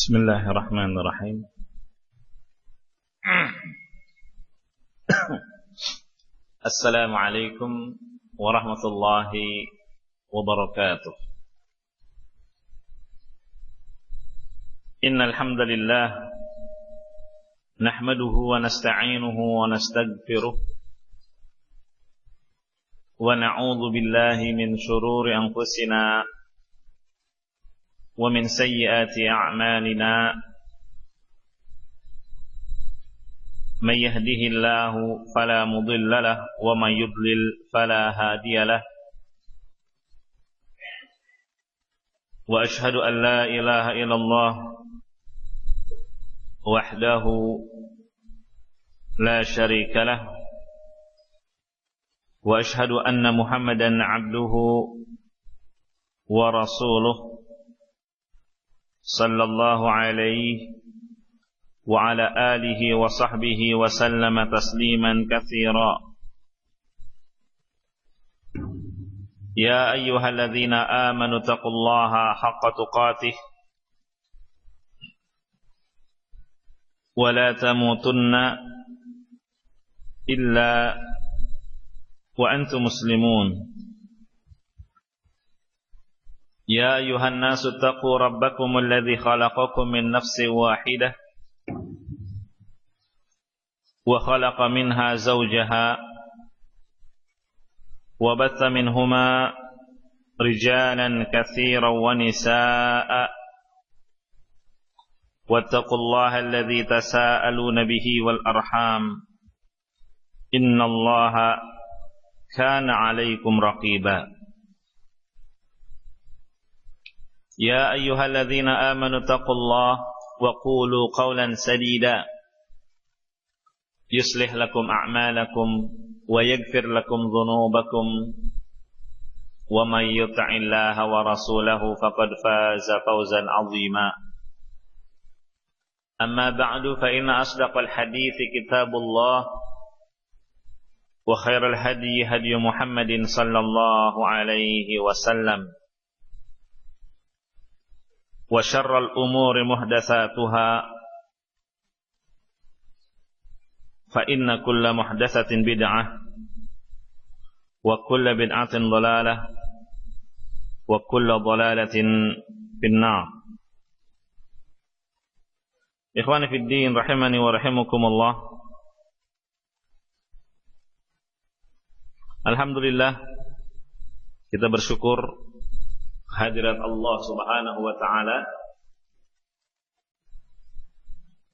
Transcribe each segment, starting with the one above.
Bismillahirrahmanirrahim. Assalamualaikum warahmatullahi wabarakatuh. Innal hamdalillah nahmaduhu wa nasta'inuhu wa nastaghfiruh wa na'udzu billahi min shururi anfusina ومن سيئات أعمالنا من يهده الله فلا مضل له ومن يضلل فلا هادي له وأشهد أن لا إله إلا الله وحده لا شريك له وأشهد أن محمدا عبده ورسوله صلى الله عليه وعلى آله وصحبه وسلم تسليما كثيرا يا أيها الذين آمنوا اتقوا الله حق تقاته ولا تموتن إلا وأنتم مسلمون يا أيها الناس اتقوا ربكم الذي خلقكم من نفس واحدة وخلق منها زوجها وبث منهما رجالا كثيرا ونساء واتقوا الله الذي تساءلون به والأرحام إن الله كان عليكم رقيبا يا أيها الذين آمنوا اتقوا الله وقولوا قولا سديدا يصلح لكم أعمالكم ويغفر لكم ذنوبكم ومن يطع الله ورسوله فقد فاز فوزا عظيما أما بعد فإن أصدق الحديث كتاب الله وخير الهدي هدي محمد صلى الله عليه وسلم وشر الأمور محدثاتها فإن كل محدثة بدعة وكل بدعة ضلالة وكل ضلالة في النار. إخواني في الدين رحمني ورحمكم الله. Alhamdulillah, kita bersyukur hadirat Allah Subhanahu wa taala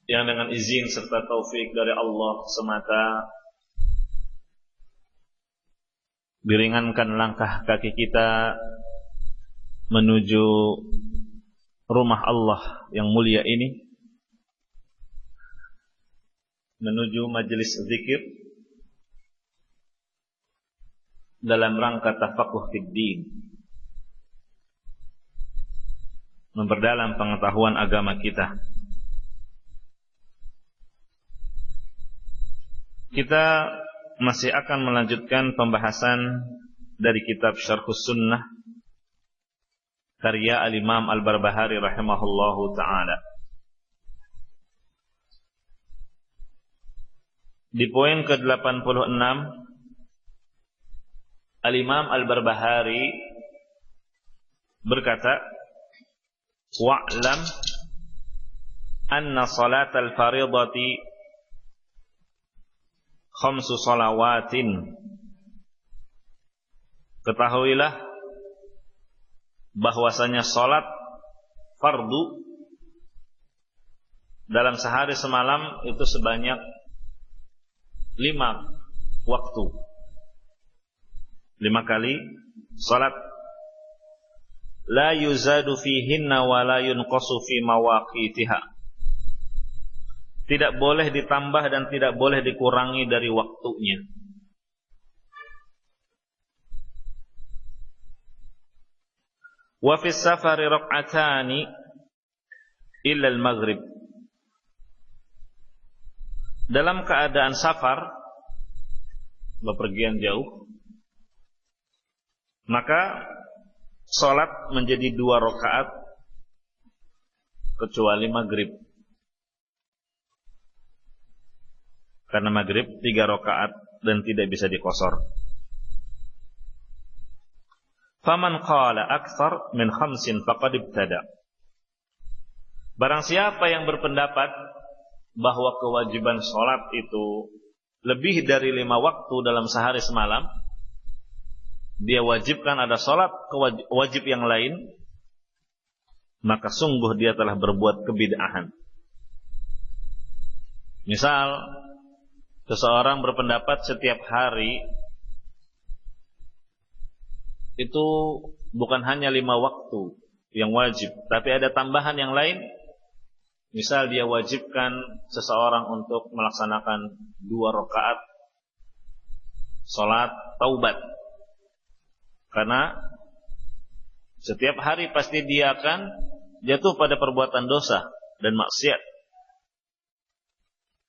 yang dengan izin serta taufik dari Allah semata diringankan langkah kaki kita menuju rumah Allah yang mulia ini, menuju majelis zikir dalam rangka tafaqquh fid din, memperdalam pengetahuan agama kita. Kita masih akan melanjutkan pembahasan dari kitab Syarhus Sunnah karya Al-Imam Al-Barbahari rahimahullahu ta'ala. Di poin ke-86 Al-Imam Al-Barbahari berkata, wa'lam anna salatal faridati khamsu salawatin. Ketahuilah bahwasanya salat fardu dalam sehari semalam itu sebanyak 5 waktu, 5 kali salat. La yuzadu fihinna wa la yunqasu fi mawaqitiha. Tidak boleh ditambah dan tidak boleh dikurangi dari waktunya. Wa fis safari rak'atani illa al-maghrib. Dalam keadaan safar, bepergian jauh, maka salat menjadi 2 rakaat kecuali maghrib. Karena maghrib 3 rakaat dan tidak bisa dikosor. Faman qala aktsar min 5 faqad ibtada. Barang siapa yang berpendapat bahwa kewajiban sholat itu lebih dari 5 waktu dalam sehari semalam, dia wajibkan ada sholat wajib yang lain, maka sungguh dia telah berbuat kebid'ahan. Misal, seseorang berpendapat setiap hari itu bukan hanya 5 waktu yang wajib, tapi ada tambahan yang lain. Misal dia wajibkan seseorang untuk melaksanakan 2 rakaat salat taubat. Karena setiap hari pasti dia akan jatuh pada perbuatan dosa dan maksiat.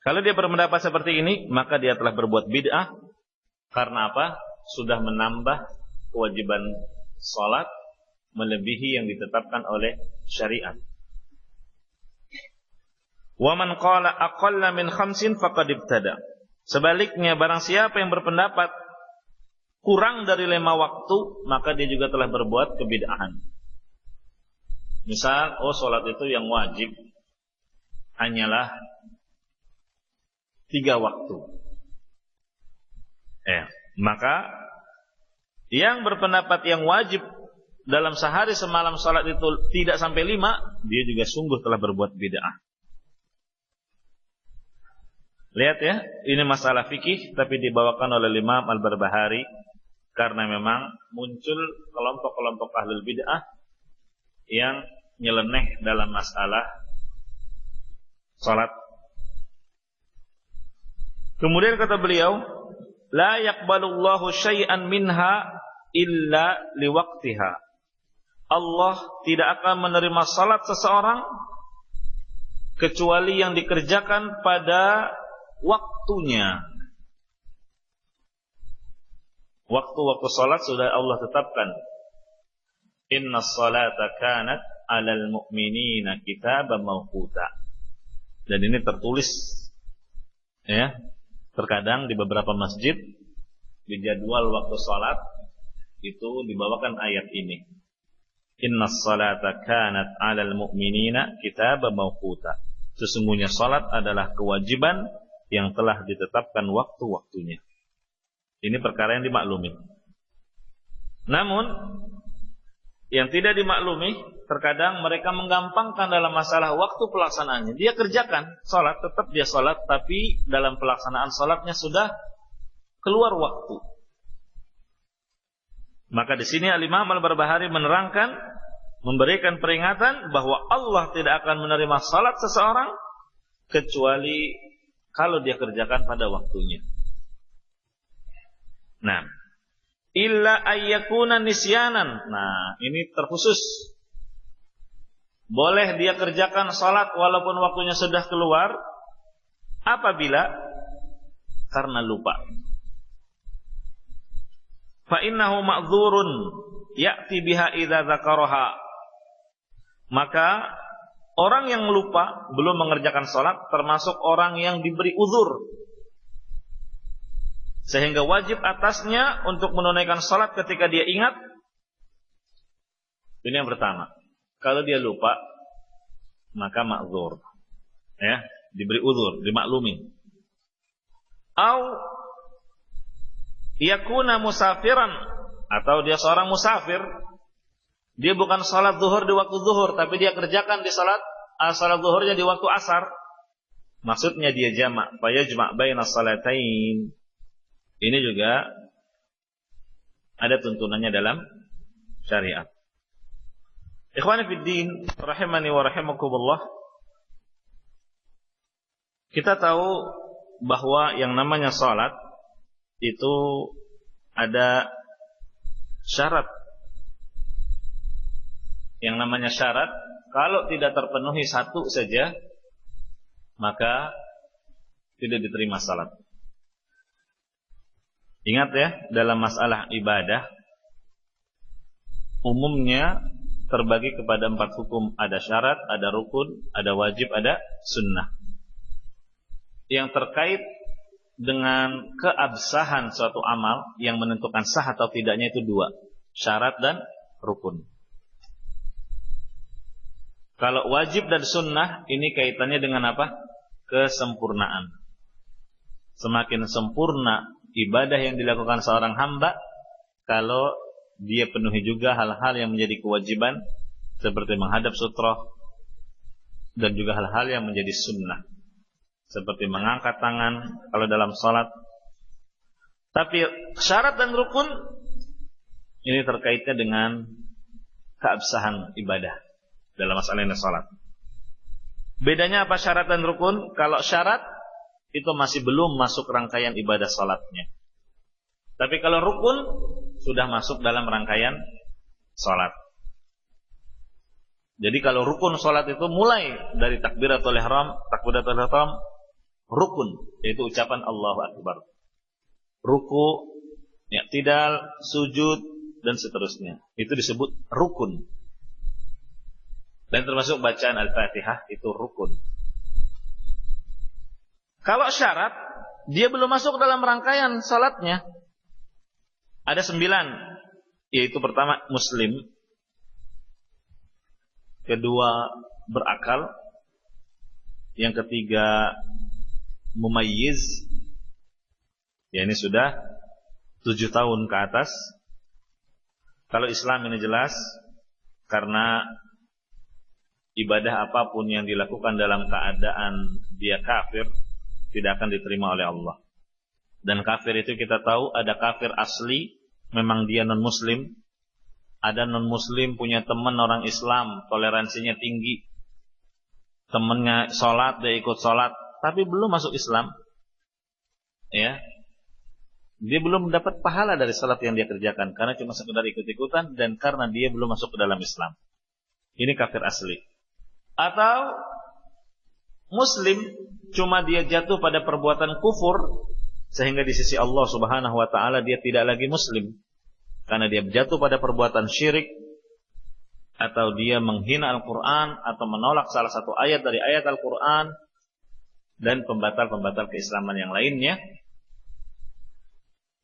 Kalau dia berpendapat seperti ini, maka dia telah berbuat bid'ah. Karena apa? Sudah menambah kewajiban salat melebihi yang ditetapkan oleh syariat. Wa man qala aqalla min 5 faqad ibtada. Sebaliknya, barang siapa yang berpendapat kurang dari 5 waktu, maka dia juga telah berbuat kebid'ahan. Misal, salat itu yang wajib hanyalah 3 waktu. Maka yang berpendapat yang wajib dalam sehari semalam salat itu tidak sampai 5, dia juga sungguh telah berbuat bid'ah. Lihat ya, ini masalah fikih tapi dibawakan oleh Imam Al-Barbahari karena memang muncul kelompok-kelompok ahlul bid'ah yang nyeleneh dalam masalah salat. Kemudian kata beliau, la yaqbalullahu syai'an minha illa liwaqtiha. Allah tidak akan menerima salat seseorang kecuali yang dikerjakan pada waktunya. Waktu-waktu salat sudah Allah tetapkan. Inna salata kanat 'alal mu'minina kitaban mawquta. Dan ini tertulis ya, terkadang di beberapa masjid di jadwal waktu salat itu dibawakan ayat ini. Inna salata kanat 'alal mu'minina kitaban mawquta. Sesungguhnya salat adalah kewajiban yang telah ditetapkan waktu-waktunya. Ini perkara yang dimaklumi. Namun yang tidak dimaklumi, terkadang mereka menggampangkan dalam masalah waktu pelaksanaannya. Dia kerjakan salat, tetap dia salat, tapi dalam pelaksanaan salatnya sudah keluar waktu. Maka di sini Al-Imam Al-Barbahari menerangkan, memberikan peringatan bahwa Allah tidak akan menerima salat seseorang kecuali kalau dia kerjakan pada waktunya. Nah, illa ayyakuna nisyanan. Nah, ini terkhusus. Boleh dia kerjakan salat walaupun waktunya sudah keluar apabila karena lupa. Fa innahu ma'dzurun ya'ti biha idza dzakaraha. Maka orang yang lupa belum mengerjakan salat termasuk orang yang diberi uzur, sehingga wajib atasnya untuk menunaikan salat ketika dia ingat. Ini yang pertama. Kalau dia lupa, maka ma'dzur. Ya, diberi uzur, dimaklumi. Au yakuna musafiran, atau dia seorang musafir. Dia bukan salat zuhur di waktu zuhur, tapi dia kerjakan di salat zuhurnya di waktu asar. Maksudnya dia jamak, fa yajma' baina salatain. Ini juga ada tuntunannya dalam syariat. Ikhwani fid din, rahimani wa rahimakumullah. Kita tahu bahwa yang namanya salat itu ada syarat. Yang namanya syarat, kalau tidak terpenuhi satu saja, maka tidak diterima salat. Ingat ya, dalam masalah ibadah, umumnya terbagi kepada 4 hukum. Ada syarat, ada rukun, ada wajib, ada sunnah. Yang terkait dengan keabsahan suatu amal, yang menentukan sah atau tidaknya itu 2, syarat dan rukun. Kalau wajib dan sunnah, ini kaitannya dengan apa? Kesempurnaan. Semakin sempurna ibadah yang dilakukan seorang hamba, kalau dia penuhi juga hal-hal yang menjadi kewajiban, seperti menghadap sutroh, dan juga hal-hal yang menjadi sunnah, seperti mengangkat tangan kalau dalam salat. Tapi syarat dan rukun ini terkaitnya dengan keabsahan ibadah dalam masalah ini salat. Bedanya apa syarat dan rukun? Kalau syarat itu masih belum masuk rangkaian ibadah salatnya. Tapi kalau rukun sudah masuk dalam rangkaian salat. Jadi kalau rukun salat itu mulai dari takbiratul ihram, rukun, yaitu ucapan Allahu Akbar. Ruku, i'tidal, sujud, dan seterusnya. Itu disebut rukun. Dan termasuk bacaan Al-Fatihah itu rukun. Kalau syarat, dia belum masuk dalam rangkaian salatnya. Ada 9, yaitu pertama muslim, kedua berakal, yang ketiga mumayyiz, ya ini sudah 7 tahun ke atas. Kalau Islam ini jelas, karena ibadah apapun yang dilakukan dalam keadaan dia kafir tidak akan diterima oleh Allah. Dan kafir itu kita tahu ada kafir asli, memang dia non-muslim. Ada non-muslim punya teman orang Islam, toleransinya tinggi, temannya sholat, dia ikut sholat, tapi belum masuk Islam. Ya, dia belum mendapat pahala dari sholat yang dia kerjakan, karena cuma sekedar ikut-ikutan, dan karena dia belum masuk ke dalam Islam. Ini kafir asli. Atau muslim, cuma dia jatuh pada perbuatan kufur, sehingga di sisi Allah Subhanahu wa ta'ala dia tidak lagi muslim, karena dia jatuh pada perbuatan syirik, atau dia menghina Al-Quran, atau menolak salah satu ayat dari ayat Al-Quran, dan pembatal-pembatal keislaman yang lainnya.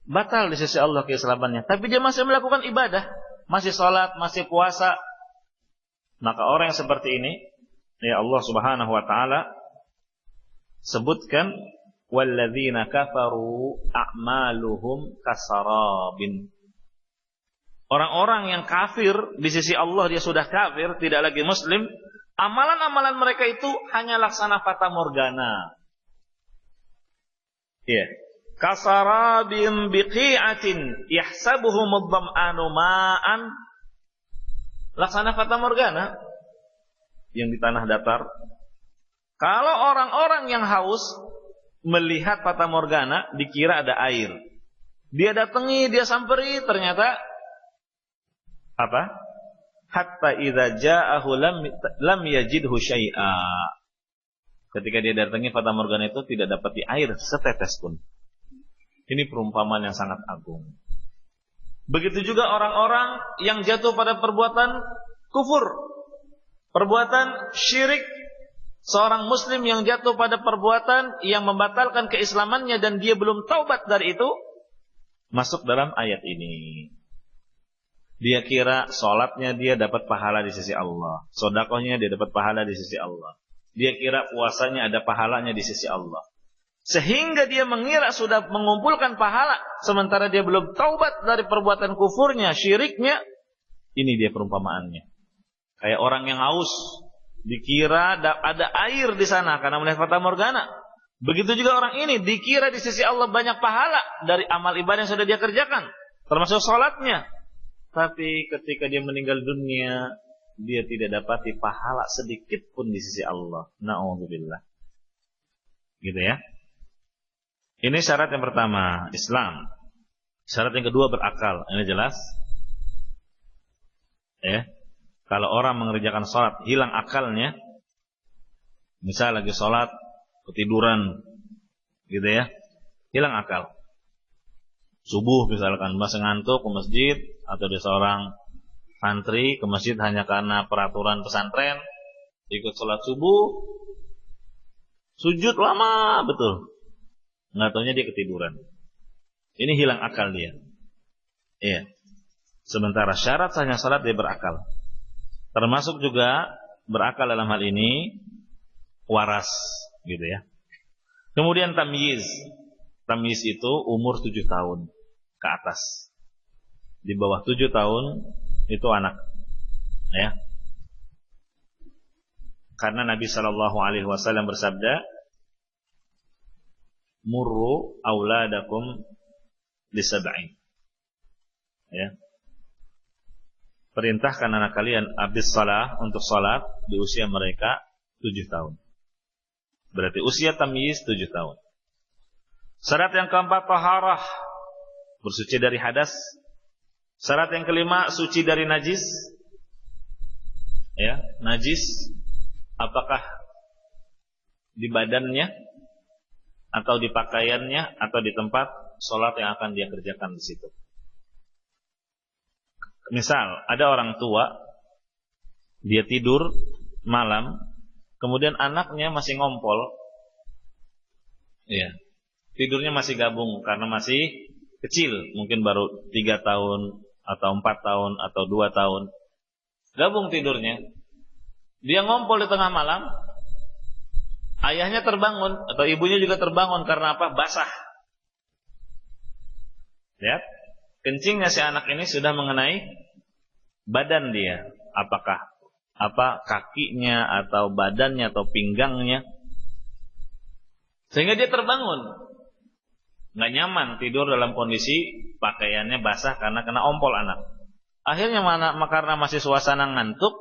Batal di sisi Allah keislamannya, tapi dia masih melakukan ibadah, masih sholat, masih puasa. Maka orang yang seperti ini, ya Allah Subhanahu wa ta'ala sebutkan, walladzina kafaru a'maluhum kasarabin. Orang-orang yang kafir di sisi Allah, dia sudah kafir, tidak lagi muslim, amalan-amalan mereka itu hanya laksana fata morgana. Ya, kasarabin biqi'atin yahsabuhum ad-dham'anu ma'an. Laksana fata morgana yang di tanah datar. Kalau orang-orang yang haus melihat fata morgana, dikira ada air. Dia datangi, dia samperi, ternyata apa? Hatta idza ja'ahu lam yajidhu syai'a. Ketika dia datangi fata morgana itu tidak dapati air setetes pun. Ini perumpamaan yang sangat agung. Begitu juga orang-orang yang jatuh pada perbuatan kufur, perbuatan syirik. Seorang muslim yang jatuh pada perbuatan yang membatalkan keislamannya dan dia belum taubat dari itu, masuk dalam ayat ini. Dia kira sholatnya dia dapat pahala di sisi Allah, sedekahnya dia dapat pahala di sisi Allah. Dia kira puasanya ada pahalanya di sisi Allah. Sehingga dia mengira sudah mengumpulkan pahala, sementara dia belum taubat dari perbuatan kufurnya, syiriknya. Ini dia perumpamaannya. Kayak orang yang haus, dikira ada air di sana karena melihat fata morgana. Begitu juga orang ini, dikira di sisi Allah banyak pahala dari amal ibadah yang sudah dia kerjakan, termasuk sholatnya. Tapi ketika dia meninggal dunia, dia tidak dapati pahala sedikit pun di sisi Allah. Na'udzubillah. Gitu ya. Ini syarat yang pertama, Islam. Syarat yang kedua, berakal. Ini jelas. Ya. Kalau orang mengerjakan sholat, hilang akalnya, misal lagi sholat, ketiduran, gitu ya, hilang akal. Subuh misalkan, masih ngantuk ke masjid, atau dia seorang santri ke masjid hanya karena peraturan pesantren, ikut sholat subuh, sujud lama betul, nggak taunya dia ketiduran. Ini hilang akal dia. Iya. Sementara syarat sahnya sholat dia berakal. Termasuk juga berakal dalam hal ini waras, gitu ya. Kemudian tamyiz. Tamyiz itu umur 7 tahun ke atas. Di bawah 7 tahun itu anak, ya. Karena Nabi Shallallahu Alaihi Wasallam bersabda, "Murru auladakum lisab'in." Ya. Perintahkan anak kalian abis salah untuk salat di usia mereka 7 tahun. Berarti usia tamyiz 7 tahun. Syarat yang keempat taharah, bersuci dari hadas. Syarat yang kelima suci dari najis. Ya, najis apakah di badannya atau di pakaiannya atau di tempat sholat yang akan dia kerjakan di situ. Misal ada orang tua, dia tidur malam, kemudian anaknya masih ngompol, ya, tidurnya masih gabung karena masih kecil, mungkin baru 3 tahun atau 4 tahun atau 2 tahun, gabung tidurnya. Dia ngompol di tengah malam, ayahnya terbangun atau ibunya juga terbangun karena apa? Basah. Lihat, kencingnya si anak ini sudah mengenai badan dia, apakah kakinya atau badannya atau pinggangnya, sehingga dia terbangun, nggak nyaman tidur dalam kondisi pakaiannya basah karena kena ompol anak. Akhirnya karena masih suasana ngantuk,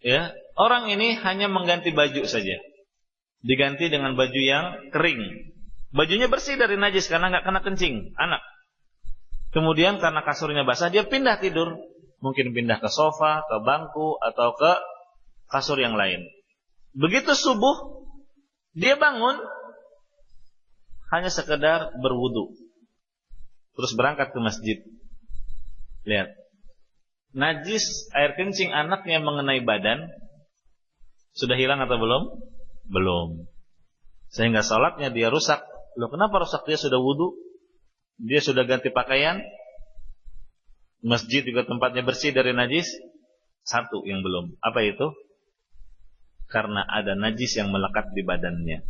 ya, orang ini hanya mengganti baju saja, diganti dengan baju yang kering, bajunya bersih dari najis karena nggak kena kencing anak. Kemudian karena kasurnya basah, dia pindah tidur. Mungkin pindah ke sofa, ke bangku, atau ke kasur yang lain. Begitu subuh, dia bangun, hanya sekedar berwudu. Terus berangkat ke masjid. Lihat. Najis air kencing anaknya mengenai badan, sudah hilang atau belum? Belum. Sehingga sholatnya dia rusak. Loh, kenapa rusak? Dia sudah wudu, dia sudah ganti pakaian, masjid juga tempatnya bersih dari najis. Satu yang belum, apa itu? Karena ada najis yang melekat di badannya.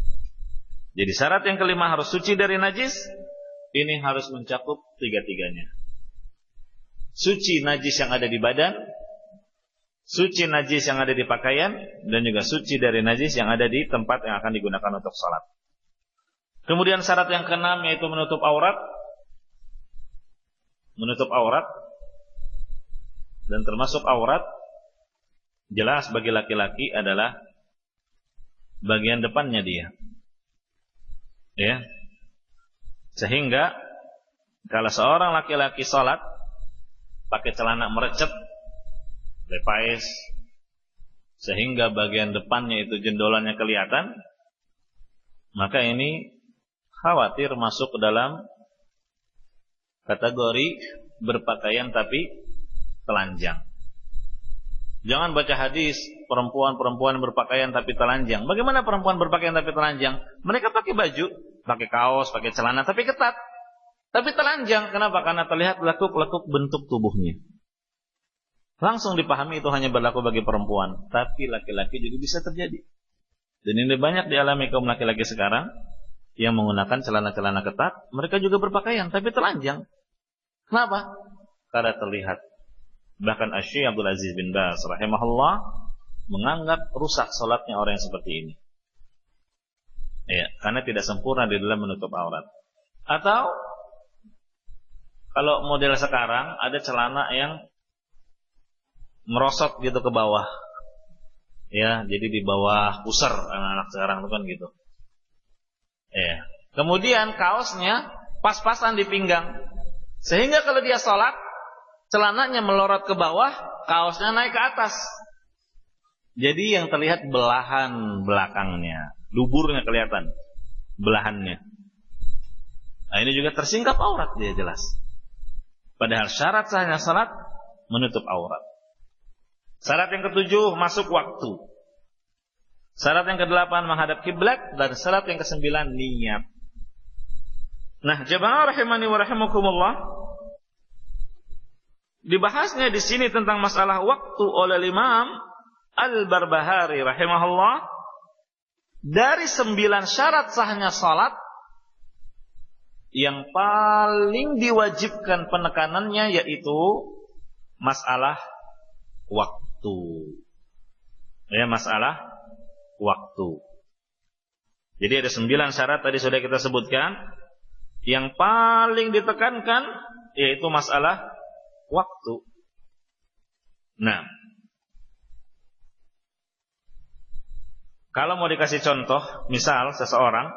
Jadi syarat yang kelima harus suci dari najis. Ini harus mencakup 3-tiganya. Suci najis yang ada di badan, suci najis yang ada di pakaian, dan juga suci dari najis yang ada di tempat yang akan digunakan untuk salat. Kemudian syarat yang keenam yaitu menutup aurat. Menutup aurat, dan termasuk aurat jelas bagi laki-laki adalah bagian depannya dia, ya. Sehingga kalau seorang laki-laki sholat pakai celana merecet, levi's, sehingga bagian depannya itu jendolannya kelihatan, maka ini khawatir masuk ke dalam kategori berpakaian tapi telanjang. Jangan baca hadis perempuan-perempuan berpakaian tapi telanjang. Bagaimana perempuan berpakaian tapi telanjang? Mereka pakai baju, pakai kaos, pakai celana tapi ketat, tapi telanjang. Kenapa? Karena terlihat lekuk-lekuk bentuk tubuhnya. Langsung dipahami itu hanya berlaku bagi perempuan, tapi laki-laki juga bisa terjadi. Dan ini banyak dialami kaum laki-laki sekarang yang menggunakan celana-celana ketat, mereka juga berpakaian tapi telanjang. Kenapa? Karena terlihat. Bahkan Asy-Syaikh Abdul Aziz bin Baz rahimahullah menganggap rusak salatnya orang yang seperti ini. Ya, karena tidak sempurna di dalam menutup aurat. Atau kalau model sekarang ada celana yang merosot gitu ke bawah. Ya, jadi di bawah pusar anak-anak sekarang itu kan gitu. Ya. Kemudian kaosnya pas-pasan di pinggang. Sehingga kalau dia sholat, celananya melorot ke bawah, kaosnya naik ke atas. Jadi yang terlihat belahan belakangnya, duburnya kelihatan, belahannya. Nah, ini juga tersingkap aurat dia jelas. Padahal syarat sahnya salat menutup aurat. Syarat yang ketujuh masuk waktu. Syarat yang kedelapan menghadap kiblat, dan syarat yang kesembilan niat. Nah, jemaah rahimani wa rahimakumullah, dibahasnya di sini tentang masalah waktu oleh Imam Al-Barbahari rahimahullah. Dari 9 syarat sahnya salat, yang paling diwajibkan penekanannya yaitu masalah waktu. Ya, masalah waktu. Jadi ada 9 syarat tadi sudah kita sebutkan. Yang paling ditekankan yaitu masalah waktu. Nah, kalau mau dikasih contoh, misal seseorang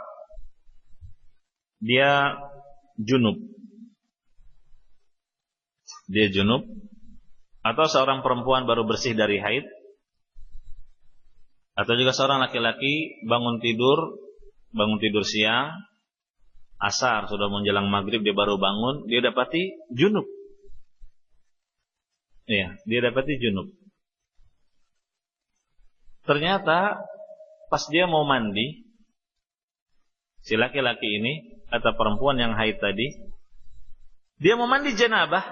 dia junub. Dia junub, atau seorang perempuan baru bersih dari haid, atau juga seorang laki-laki bangun tidur siang, asar sudah menjelang maghrib dia baru bangun, dia dapati junub. Iya, dia dapati junub. Ternyata pas dia mau mandi, si laki-laki ini atau perempuan yang haid tadi, dia mau mandi janabah,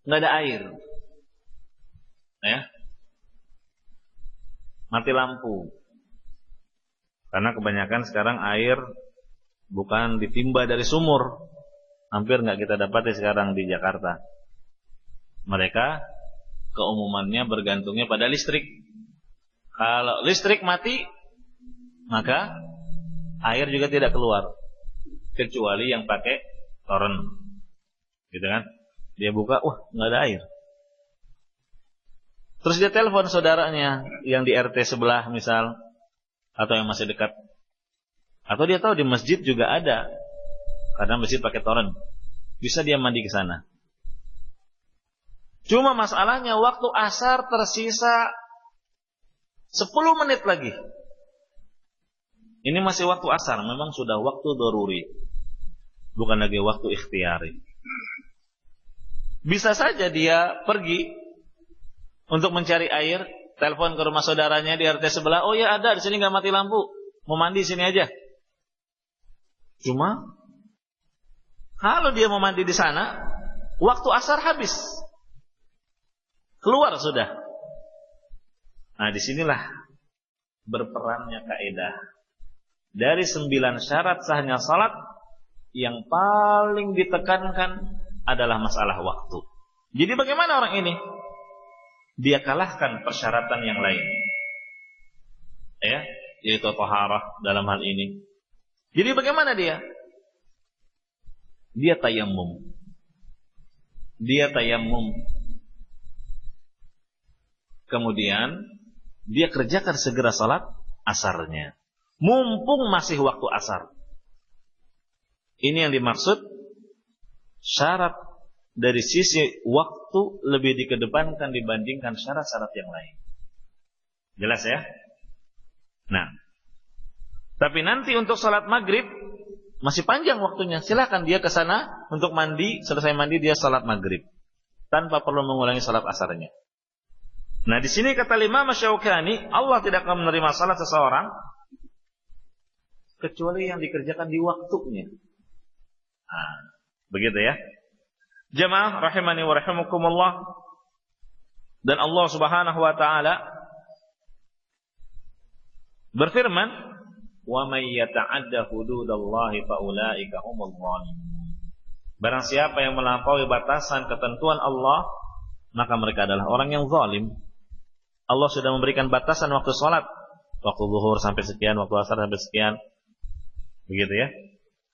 nggak ada air, ya, mati lampu. Karena kebanyakan sekarang air bukan ditimba dari sumur, hampir nggak kita dapati sekarang di Jakarta. Mereka keumumannya bergantungnya pada listrik. Kalau listrik mati, maka air juga tidak keluar, kecuali yang pakai toren, gitu kan? Dia buka, wah nggak ada air. Terus dia telepon saudaranya yang di RT sebelah misal, atau yang masih dekat, atau dia tahu di masjid juga ada, karena masjid pakai toren, bisa dia mandi ke sana. Cuma masalahnya waktu asar tersisa 10 menit lagi. Ini masih waktu asar, memang sudah waktu daruri, bukan lagi waktu ikhtiari. Bisa saja dia pergi untuk mencari air, telepon ke rumah saudaranya di RT sebelah, oh ya ada, di sini nggak mati lampu, mau mandi sini aja. Cuma kalau dia mau mandi di sana, waktu asar habis, keluar sudah. Nah, disinilah berperannya kaidah. Dari 9 syarat sahnya salat, yang paling ditekankan adalah masalah waktu. Jadi bagaimana orang ini? Dia kalahkan persyaratan yang lain, ya, yaitu taharah dalam hal ini. Jadi bagaimana dia? Dia tayammum. Kemudian dia kerjakan segera salat asarnya, mumpung masih waktu asar. Ini yang dimaksud syarat dari sisi waktu lebih dikedepankan dibandingkan syarat-syarat yang lain. Jelas ya? Nah, tapi nanti untuk salat maghrib masih panjang waktunya. Silakan dia ke sana untuk mandi, selesai mandi dia salat maghrib tanpa perlu mengulangi salat asarnya. Nah, di sini kata Imam Syaukani, Allah tidak akan menerima salat seseorang kecuali yang dikerjakan di waktunya. Nah, begitu ya. Jemaah rahimani wa rahimakumullah. Dan Allah Subhanahu wa taala berfirman, "Wa may yata'adda hududallahi fa ulaika humul zalimun." Barang siapa yang melampaui batasan ketentuan Allah, maka mereka adalah orang yang zalim. Allah sudah memberikan batasan waktu salat, waktu zuhur sampai sekian, waktu asar sampai sekian. Begitu ya.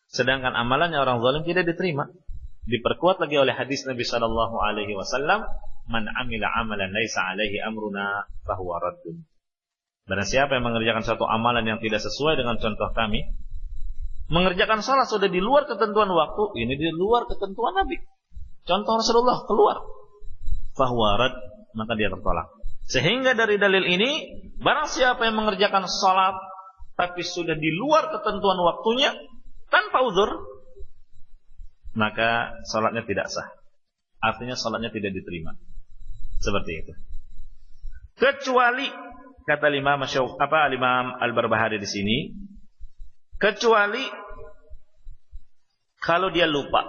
Sedangkan amalannya orang zalim tidak diterima. Diperkuat lagi oleh hadis Nabi sallallahu alaihi wasallam, "Man 'amila 'amalan laisa 'alaihi amruna fahuwa raddun." Barang siapa yang mengerjakan suatu amalan yang tidak sesuai dengan contoh kami, mengerjakan salat sudah di luar ketentuan waktu, ini di luar ketentuan Nabi. Contoh Rasulullah keluar, fahuwa radd, maka dia tertolak. Sehingga dari dalil ini, barang siapa yang mengerjakan salat tapi sudah di luar ketentuan waktunya tanpa uzur, maka salatnya tidak sah. Artinya salatnya tidak diterima. Seperti itu. Kecuali kata Imam Al-Barbahari di sini, kecuali kalau dia lupa.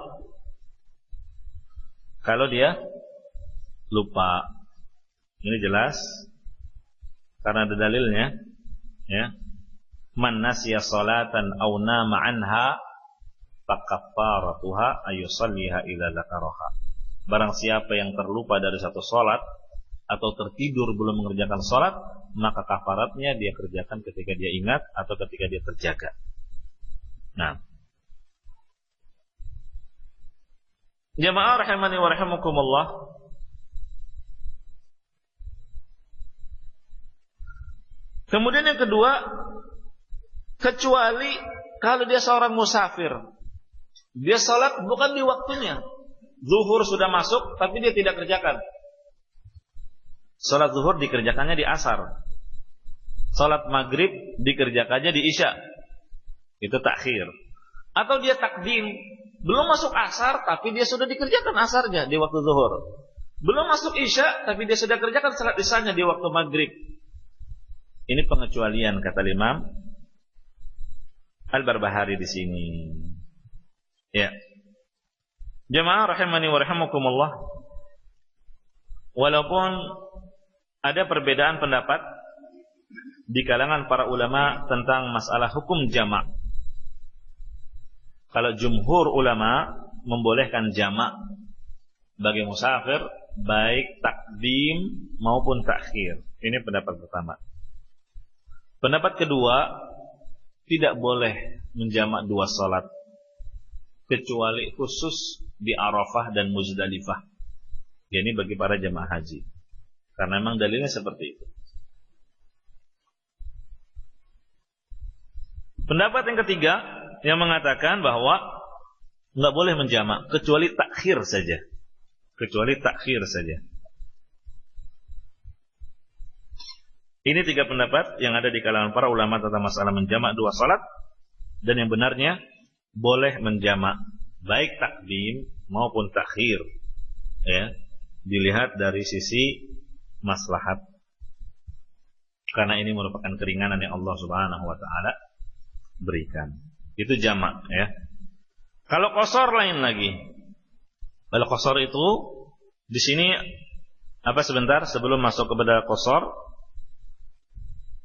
Kalau dia lupa. Ini jelas karena ada dalilnya, ya. Man nasiya salatan aw nama anha fakaffaratuha ayusalliha idza dzakaraha. Barang siapa yang terlupa dari satu salat atau tertidur belum mengerjakan salat, maka kafaratnya dia kerjakan ketika dia ingat atau ketika dia terjaga. Nah, jamaah rahimani wa rahimakumullah, kemudian yang kedua, kecuali kalau dia seorang musafir, dia salat bukan di waktunya, zuhur sudah masuk tapi dia tidak kerjakan. Salat zuhur dikerjakannya di asar, salat maghrib dikerjakannya di isya, itu takhir. Atau dia takdim, belum masuk asar tapi dia sudah dikerjakan asarnya di waktu zuhur, belum masuk isya tapi dia sudah kerjakan salat isyanya di waktu maghrib. Ini pengecualian kata Imam Al-Barbahari di sini. Ya. Jemaah rahimani wa rahimakumullah. Walaupun ada perbedaan pendapat di kalangan para ulama tentang masalah hukum jamak. Kalau jumhur ulama membolehkan jamak bagi musafir baik takdim maupun takhir. Ini pendapat pertama. Pendapat kedua, tidak boleh menjamak dua salat kecuali khusus di Arafah dan Muzdalifah. Ini bagi para jemaah haji. Karena memang dalilnya seperti itu. Pendapat yang ketiga yang mengatakan bahwa enggak boleh menjamak kecuali takhir saja. Kecuali takhir saja. Ini tiga pendapat yang ada di kalangan para ulama tentang masalah menjamak dua salat, dan yang benarnya boleh menjamak baik takdim maupun takhir, ya, dilihat dari sisi maslahat, karena ini merupakan keringanan yang Allah Subhanahu wa taala berikan. Itu jamak, ya. Kalau qasar lain lagi. Kalau qasar itu di sini sebentar sebelum masuk kepada qasar,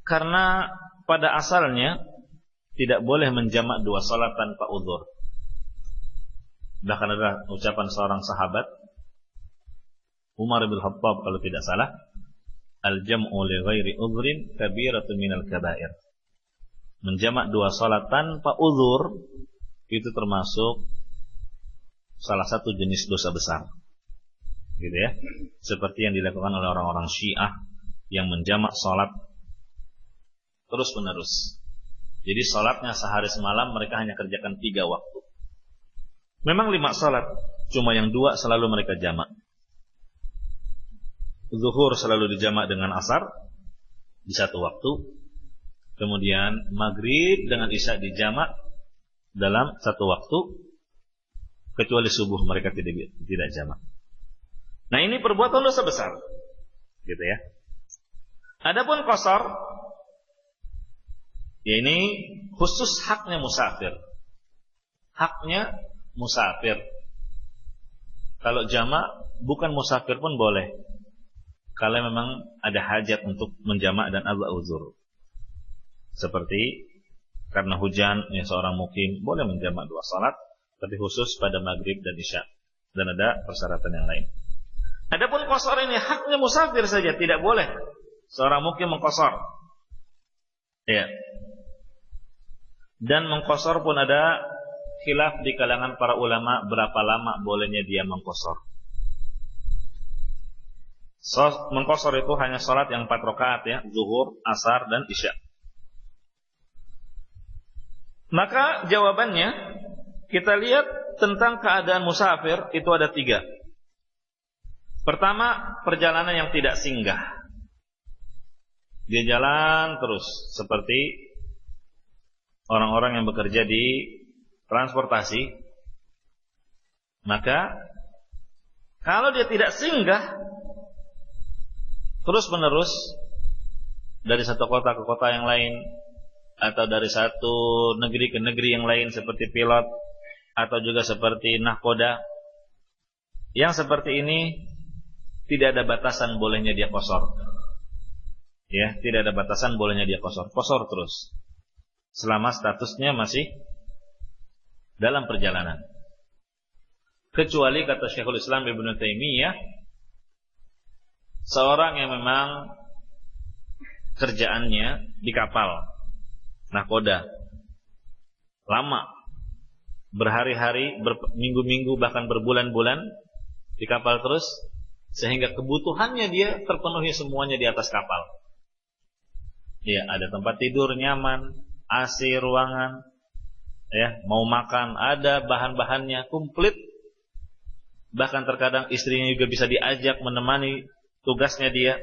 karena pada asalnya tidak boleh menjamak dua salat tanpa uzur. Bahkan ada ucapan seorang sahabat Umar bin Khattab kalau tidak salah, al-jam'u li ghairi uzrin kabiratun minal kabair. Menjamak dua salat tanpa uzur itu termasuk salah satu jenis dosa besar. Gitu ya. Seperti yang dilakukan oleh orang-orang Syiah yang menjamak salat terus menerus. Jadi salatnya sehari semalam mereka hanya kerjakan 3 waktu. Memang 5 salat, cuma yang 2 selalu mereka jamak. Zuhur selalu dijamak dengan asar di satu waktu. Kemudian maghrib dengan isya dijamak dalam satu waktu. Kecuali subuh mereka tidak jamak. Nah, ini perbuatan dosa besar. Gitu ya. Adapun qasar, ya ini khusus haknya musafir. Haknya musafir. Kalau jamak bukan musafir pun boleh. Kalau memang ada hajat untuk menjamak dan ada uzur. Seperti karena hujan, ya seorang mukim boleh menjamak 2 salat, tapi khusus pada maghrib dan isya, dan ada persyaratan yang lain. Adapun qasar ini haknya musafir saja, tidak boleh seorang mukim mengqasar. Ya. Dan mengqasar pun ada khilaf di kalangan para ulama berapa lama bolehnya dia mengqasar. Mengqasar itu hanya salat yang 4 rakaat ya, zuhur, asar dan isya. Maka jawabannya kita lihat tentang keadaan musafir itu ada 3. Pertama, perjalanan yang tidak singgah. Dia jalan terus seperti orang-orang yang bekerja di transportasi. Maka kalau dia tidak singgah terus menerus dari satu kota ke kota yang lain, atau dari satu negeri ke negeri yang lain seperti pilot, atau juga seperti nahkoda, yang seperti ini tidak ada batasan bolehnya dia qashar. Ya, tidak ada batasan bolehnya dia qashar. Qashar terus selama statusnya masih dalam perjalanan. Kecuali kata Syekhul Islam Ibnu Taimiyah, seorang yang memang kerjaannya di kapal nahkoda lama, berhari-hari, berminggu-minggu, bahkan berbulan-bulan di kapal terus, sehingga kebutuhannya dia terpenuhi semuanya di atas kapal. Ya, ada tempat tidur nyaman, AC ruangan, ya, mau makan ada bahan-bahannya komplit. Bahkan terkadang istrinya juga bisa diajak menemani tugasnya dia.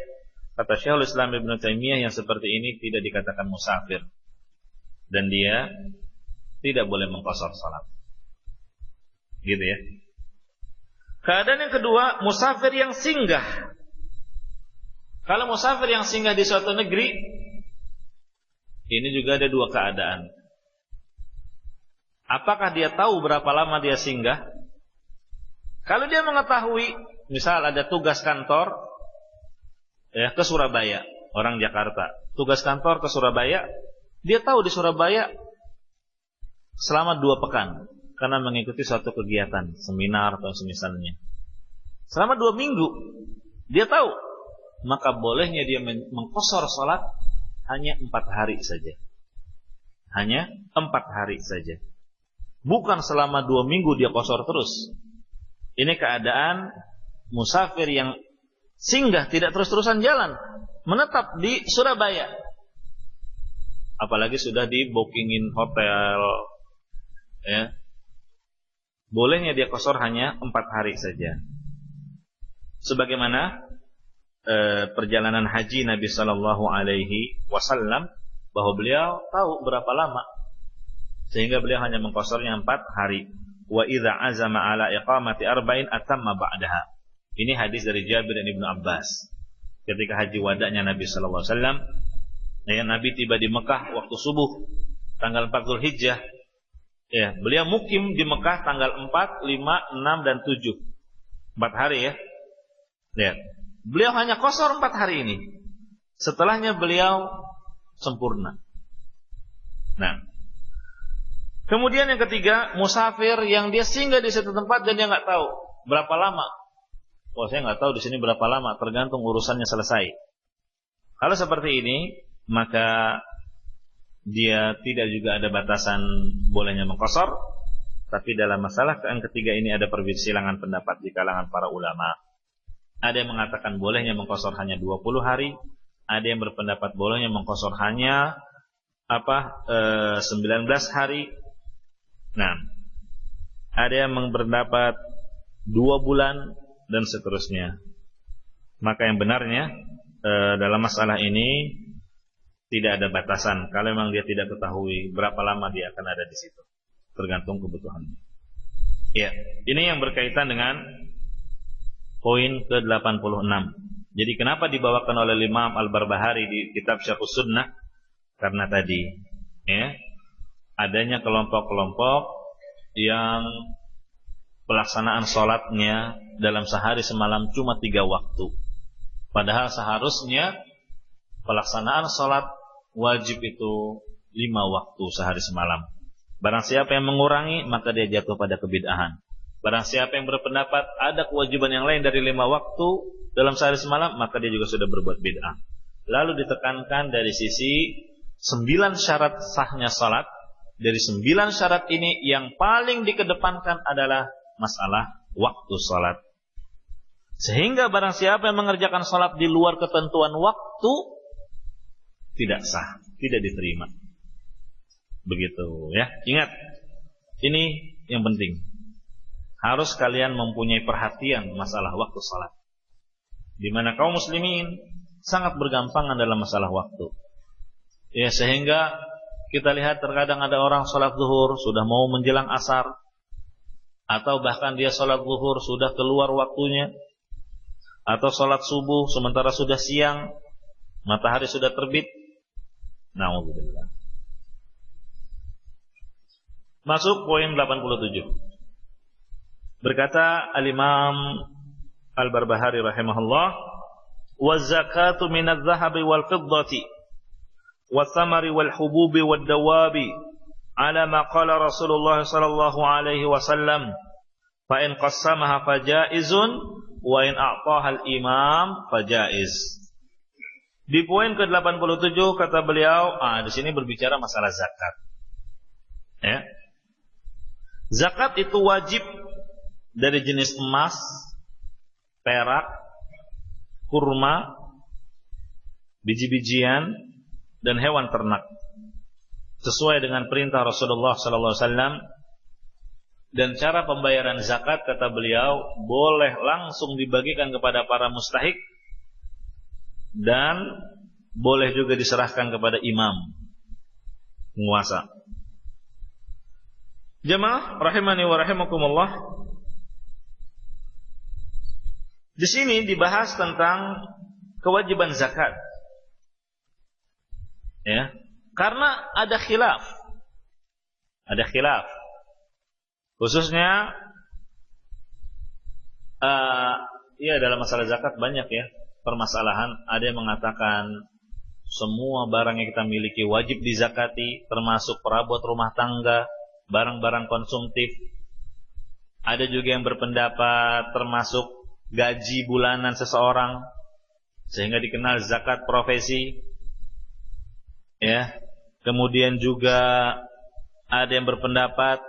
Kata Syekhul Islam Ibnu Taimiyah, yang seperti ini tidak dikatakan musafir, dan dia tidak boleh mengqashar salat. Gitu ya. Keadaan yang kedua, musafir yang singgah. Kalau musafir yang singgah di suatu negeri, ini juga ada dua keadaan. Apakah dia tahu berapa lama dia singgah? Kalau dia mengetahui, misal ada tugas kantor ya ke Surabaya, orang Jakarta, tugas kantor ke Surabaya, dia tahu di Surabaya selama 2 pekan karena mengikuti suatu kegiatan, seminar atau semisalnya. Selama 2 minggu dia tahu, maka bolehnya dia mengqashar salat hanya 4 hari saja. Hanya 4 hari saja. Bukan selama 2 minggu dia qashar terus. Ini keadaan musafir yang singgah, tidak terus-terusan jalan, menetap di Surabaya. Apalagi sudah di bookingin hotel, ya. Bolehnya dia qashar hanya 4 hari saja. Sebagaimana perjalanan haji Nabi Sallallahu Alaihi Wasallam, bahwa beliau tahu berapa lama, sehingga beliau hanya mengqasharnya 4 hari. Wa idza azama ala iqamati arba'in atamma ba'daha. Ini hadis dari Jabir dan Ibnu Abbas. Ketika haji wadanya Nabi sallallahu alaihi wasallam, ya, Nabi tiba di Mekah waktu subuh tanggal 4 Zulhijjah. Ya, beliau mukim di Mekah tanggal 4, 5, 6 dan 7. 4 hari ya. Lihat. Beliau hanya qashar 4 hari ini. Setelahnya beliau sempurna. Nah, kemudian yang ketiga, musafir yang dia singgah di satu tempat dan dia nggak tahu berapa lama. Oh, saya nggak tahu di sini berapa lama, tergantung urusannya selesai. Kalau seperti ini, maka dia tidak juga ada batasan bolehnya mengqashar. Tapi dalam masalah yang ketiga ini ada perselisihan pendapat di kalangan para ulama. Ada yang mengatakan bolehnya mengqashar hanya 20 hari, ada yang berpendapat bolehnya mengqashar hanya 19 hari. Nah, ada yang berpendapat 2 bulan dan seterusnya. Maka yang benarnya dalam masalah ini tidak ada batasan. Kalau memang dia tidak ketahui berapa lama dia akan ada di situ, tergantung kebutuhannya. Ya, ini yang berkaitan dengan poin ke-86. Jadi kenapa dibawakan oleh Imam Al-Barbahari di kitab Syarhus Sunnah? Karena tadi, ya, adanya kelompok-kelompok yang pelaksanaan sholatnya dalam sehari semalam cuma 3 waktu. Padahal seharusnya pelaksanaan sholat wajib itu 5 waktu sehari semalam. Barang siapa yang mengurangi, maka dia jatuh pada kebid'ahan. Barang siapa yang berpendapat ada kewajiban yang lain dari 5 waktu dalam sehari semalam, maka dia juga sudah berbuat bid'ah. Lalu ditekankan dari sisi 9 syarat sahnya salat. Dari 9 syarat ini yang paling dikedepankan adalah masalah waktu salat. Sehingga barang siapa yang mengerjakan salat di luar ketentuan waktu tidak sah, tidak diterima. Begitu ya. Ingat, ini yang penting. Harus kalian mempunyai perhatian masalah waktu salat. Di mana kaum muslimin sangat bergampangan dalam masalah waktu. Ya, sehingga kita lihat terkadang ada orang sholat zuhur sudah mau menjelang asar, atau bahkan dia sholat zuhur sudah keluar waktunya, atau sholat subuh sementara sudah siang, matahari sudah terbit. Na'udzubillah. Masuk poin 87. Berkata Al-Imam Al-Barbahari rahimahullah, "Wa zakatu minadh dhahabi wal fiddati was-samari wal hububi wad dawabi ala ma qala Rasulullah sallallahu alaihi wasallam, fa in qassamaha fajaizun wa in a'taha al-imam fajaiz." Di poin ke-87 kata beliau, di sini berbicara masalah zakat. Ya. Zakat itu wajib dari jenis emas, perak, kurma, biji-bijian, dan hewan ternak, sesuai dengan perintah Rasulullah sallallahu alaihi wasallam. Dan cara pembayaran zakat kata beliau boleh langsung dibagikan kepada para mustahik dan boleh juga diserahkan kepada imam, penguasa. Jemaah rahimani wa rahimakumullah. Di sini dibahas tentang kewajiban zakat. Ya, karena ada khilaf. Ada khilaf. Khususnya dalam masalah zakat banyak ya permasalahan. Ada yang mengatakan semua barang yang kita miliki wajib dizakati, termasuk perabot rumah tangga, barang-barang konsumtif. Ada juga yang berpendapat termasuk gaji bulanan seseorang, sehingga dikenal zakat profesi. Ya. Kemudian juga ada yang berpendapat,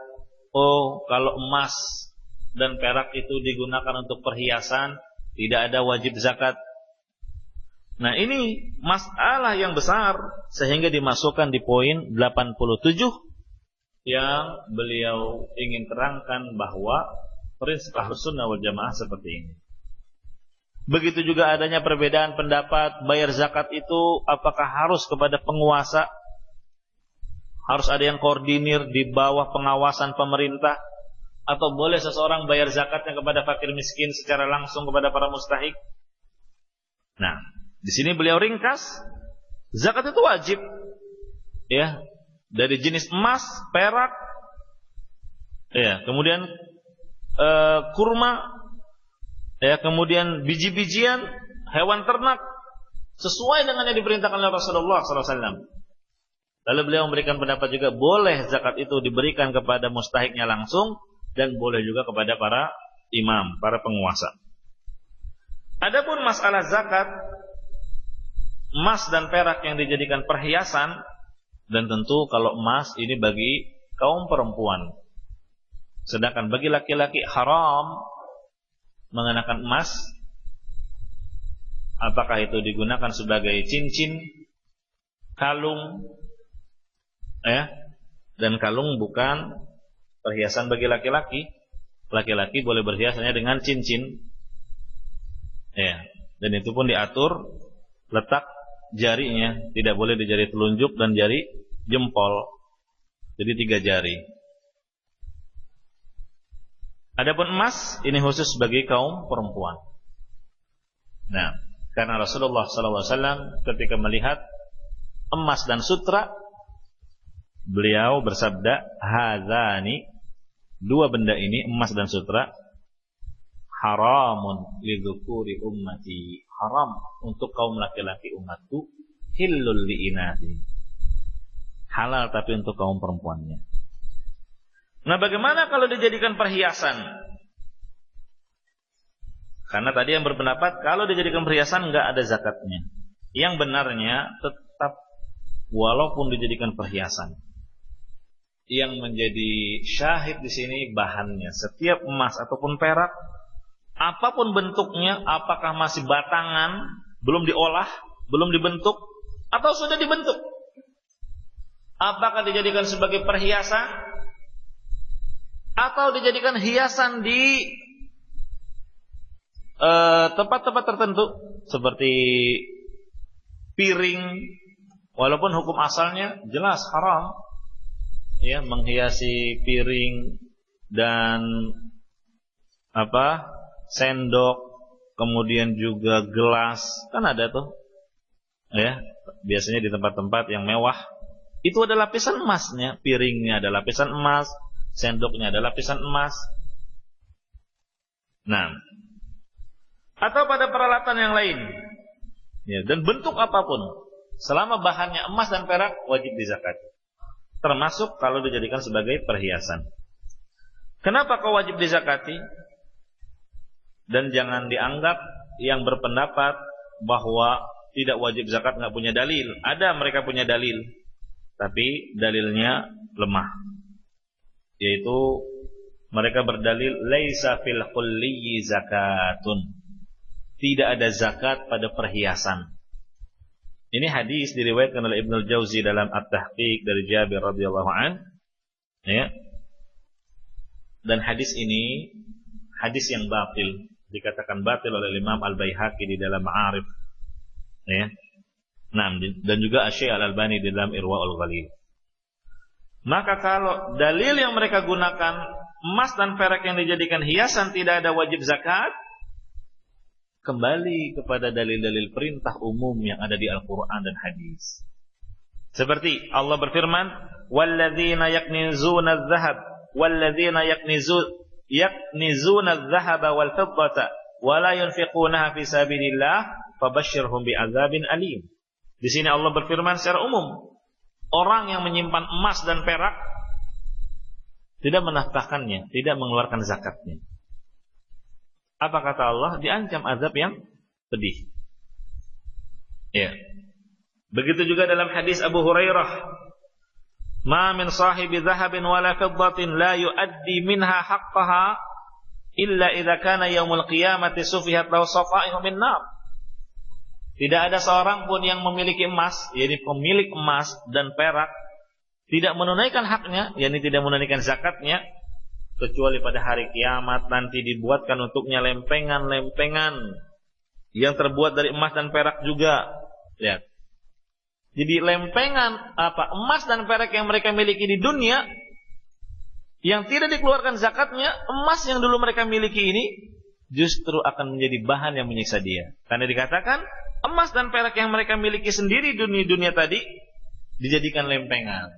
kalau emas dan perak itu digunakan untuk perhiasan, tidak ada wajib zakat. Nah, ini masalah yang besar sehingga dimasukkan di poin 87 yang beliau ingin terangkan bahwa prinsip Ahlus Sunnah wal Jamaah seperti ini. Begitu juga adanya perbedaan pendapat, bayar zakat itu apakah harus kepada penguasa, harus ada yang koordinir di bawah pengawasan pemerintah, atau boleh seseorang bayar zakatnya kepada fakir miskin secara langsung kepada para mustahik. Nah, di sini beliau ringkas, zakat itu wajib, ya, dari jenis emas, perak, ya, kemudian kurma, ya, kemudian biji-bijian, hewan ternak, sesuai dengan yang diperintahkan oleh Rasulullah SAW. Lalu beliau memberikan pendapat juga boleh zakat itu diberikan kepada mustahiknya langsung dan boleh juga kepada para imam, para penguasa. Adapun masalah zakat emas dan perak yang dijadikan perhiasan, dan tentu kalau emas ini bagi kaum perempuan, sedangkan bagi laki-laki haram mengenakan emas, apakah itu digunakan sebagai cincin, kalung, dan kalung bukan perhiasan bagi laki-laki. Laki-laki boleh berhiasannya dengan cincin, ya, dan itu pun diatur letak jarinya, tidak boleh di jari telunjuk dan jari jempol, jadi 3 jari. Adapun emas ini khusus bagi kaum perempuan. Nah, karena Rasulullah SAW ketika melihat emas dan sutra, beliau bersabda, "Hadzani", 2 benda ini, emas dan sutra, "haramun lidzukuri ummati", haram untuk kaum laki-laki umatku, "hillul liinati", halal tapi untuk kaum perempuannya. Nah, bagaimana kalau dijadikan perhiasan? Karena tadi yang berpendapat kalau dijadikan perhiasan enggak ada zakatnya. Yang benarnya tetap walaupun dijadikan perhiasan, yang menjadi syahid di sini bahannya. Setiap emas ataupun perak, apapun bentuknya, apakah masih batangan, belum diolah, belum dibentuk, atau sudah dibentuk, apakah dijadikan sebagai perhiasan atau dijadikan hiasan di tempat-tempat tertentu seperti piring, walaupun hukum asalnya jelas haram, ya, menghiasi piring, dan sendok, kemudian juga gelas, kan ada tuh. Ya, biasanya di tempat-tempat yang mewah itu ada lapisan emasnya, piringnya ada lapisan emas, sendoknya ada lapisan emas. Nah, atau pada peralatan yang lain. Ya, dan bentuk apapun, selama bahannya emas dan perak wajib dizakati. Termasuk kalau dijadikan sebagai perhiasan. Kenapa kau wajib dizakati? Dan jangan dianggap yang berpendapat bahwa tidak wajib zakat nggak punya dalil. Ada mereka punya dalil, tapi dalilnya lemah. Yaitu mereka berdalil laisa fil hulli zakatun. Tidak ada zakat pada perhiasan. Ini hadis diriwayatkan oleh Ibnu Al-Jauzi dalam At-Tahqiq dari Jabir radhiyallahu an. Ya. Dan hadis ini hadis yang batil, dikatakan batil oleh Imam Al-Baihaqi di dalam Ma'arif. Ya. Nah, dan juga Asy-Syaikh Al-Albani di dalam Irwaul Ghalil. Maka kalau dalil yang mereka gunakan emas dan perak yang dijadikan hiasan tidak ada wajib zakat, kembali kepada dalil-dalil perintah umum yang ada di Al-Quran dan hadis. Seperti Allah berfirman, "Walladzina yaknizuna adh-dhahab walladzina yaknizuna adh-dhahaba wal fiddata wa la yunfiqunaha fi sabilillah fabashshirhum bi'adzabin alim." Di sini Allah berfirman secara umum, orang yang menyimpan emas dan perak tidak menafkahkannya, tidak mengeluarkan zakatnya. Apa kata Allah? Diancam azab yang pedih. Ya. Begitu juga dalam hadis Abu Hurairah, "Ma min sahibi dhahabin wala fiddatin la yuaddi minha haqqaha illa idza kana yaumul qiyamati sufihat lahu safaihu min nar." Tidak ada seorang pun yang memiliki emas, yakni pemilik emas dan perak, tidak menunaikan haknya, yakni tidak menunaikan zakatnya, kecuali pada hari kiamat nanti dibuatkan untuknya lempengan-lempengan yang terbuat dari emas dan perak juga. Lihat. Jadi lempengan emas dan perak yang mereka miliki di dunia yang tidak dikeluarkan zakatnya, emas yang dulu mereka miliki ini justru akan menjadi bahan yang menyiksa dia. Karena dikatakan emas dan perak yang mereka miliki sendiri dunia tadi dijadikan lempengan,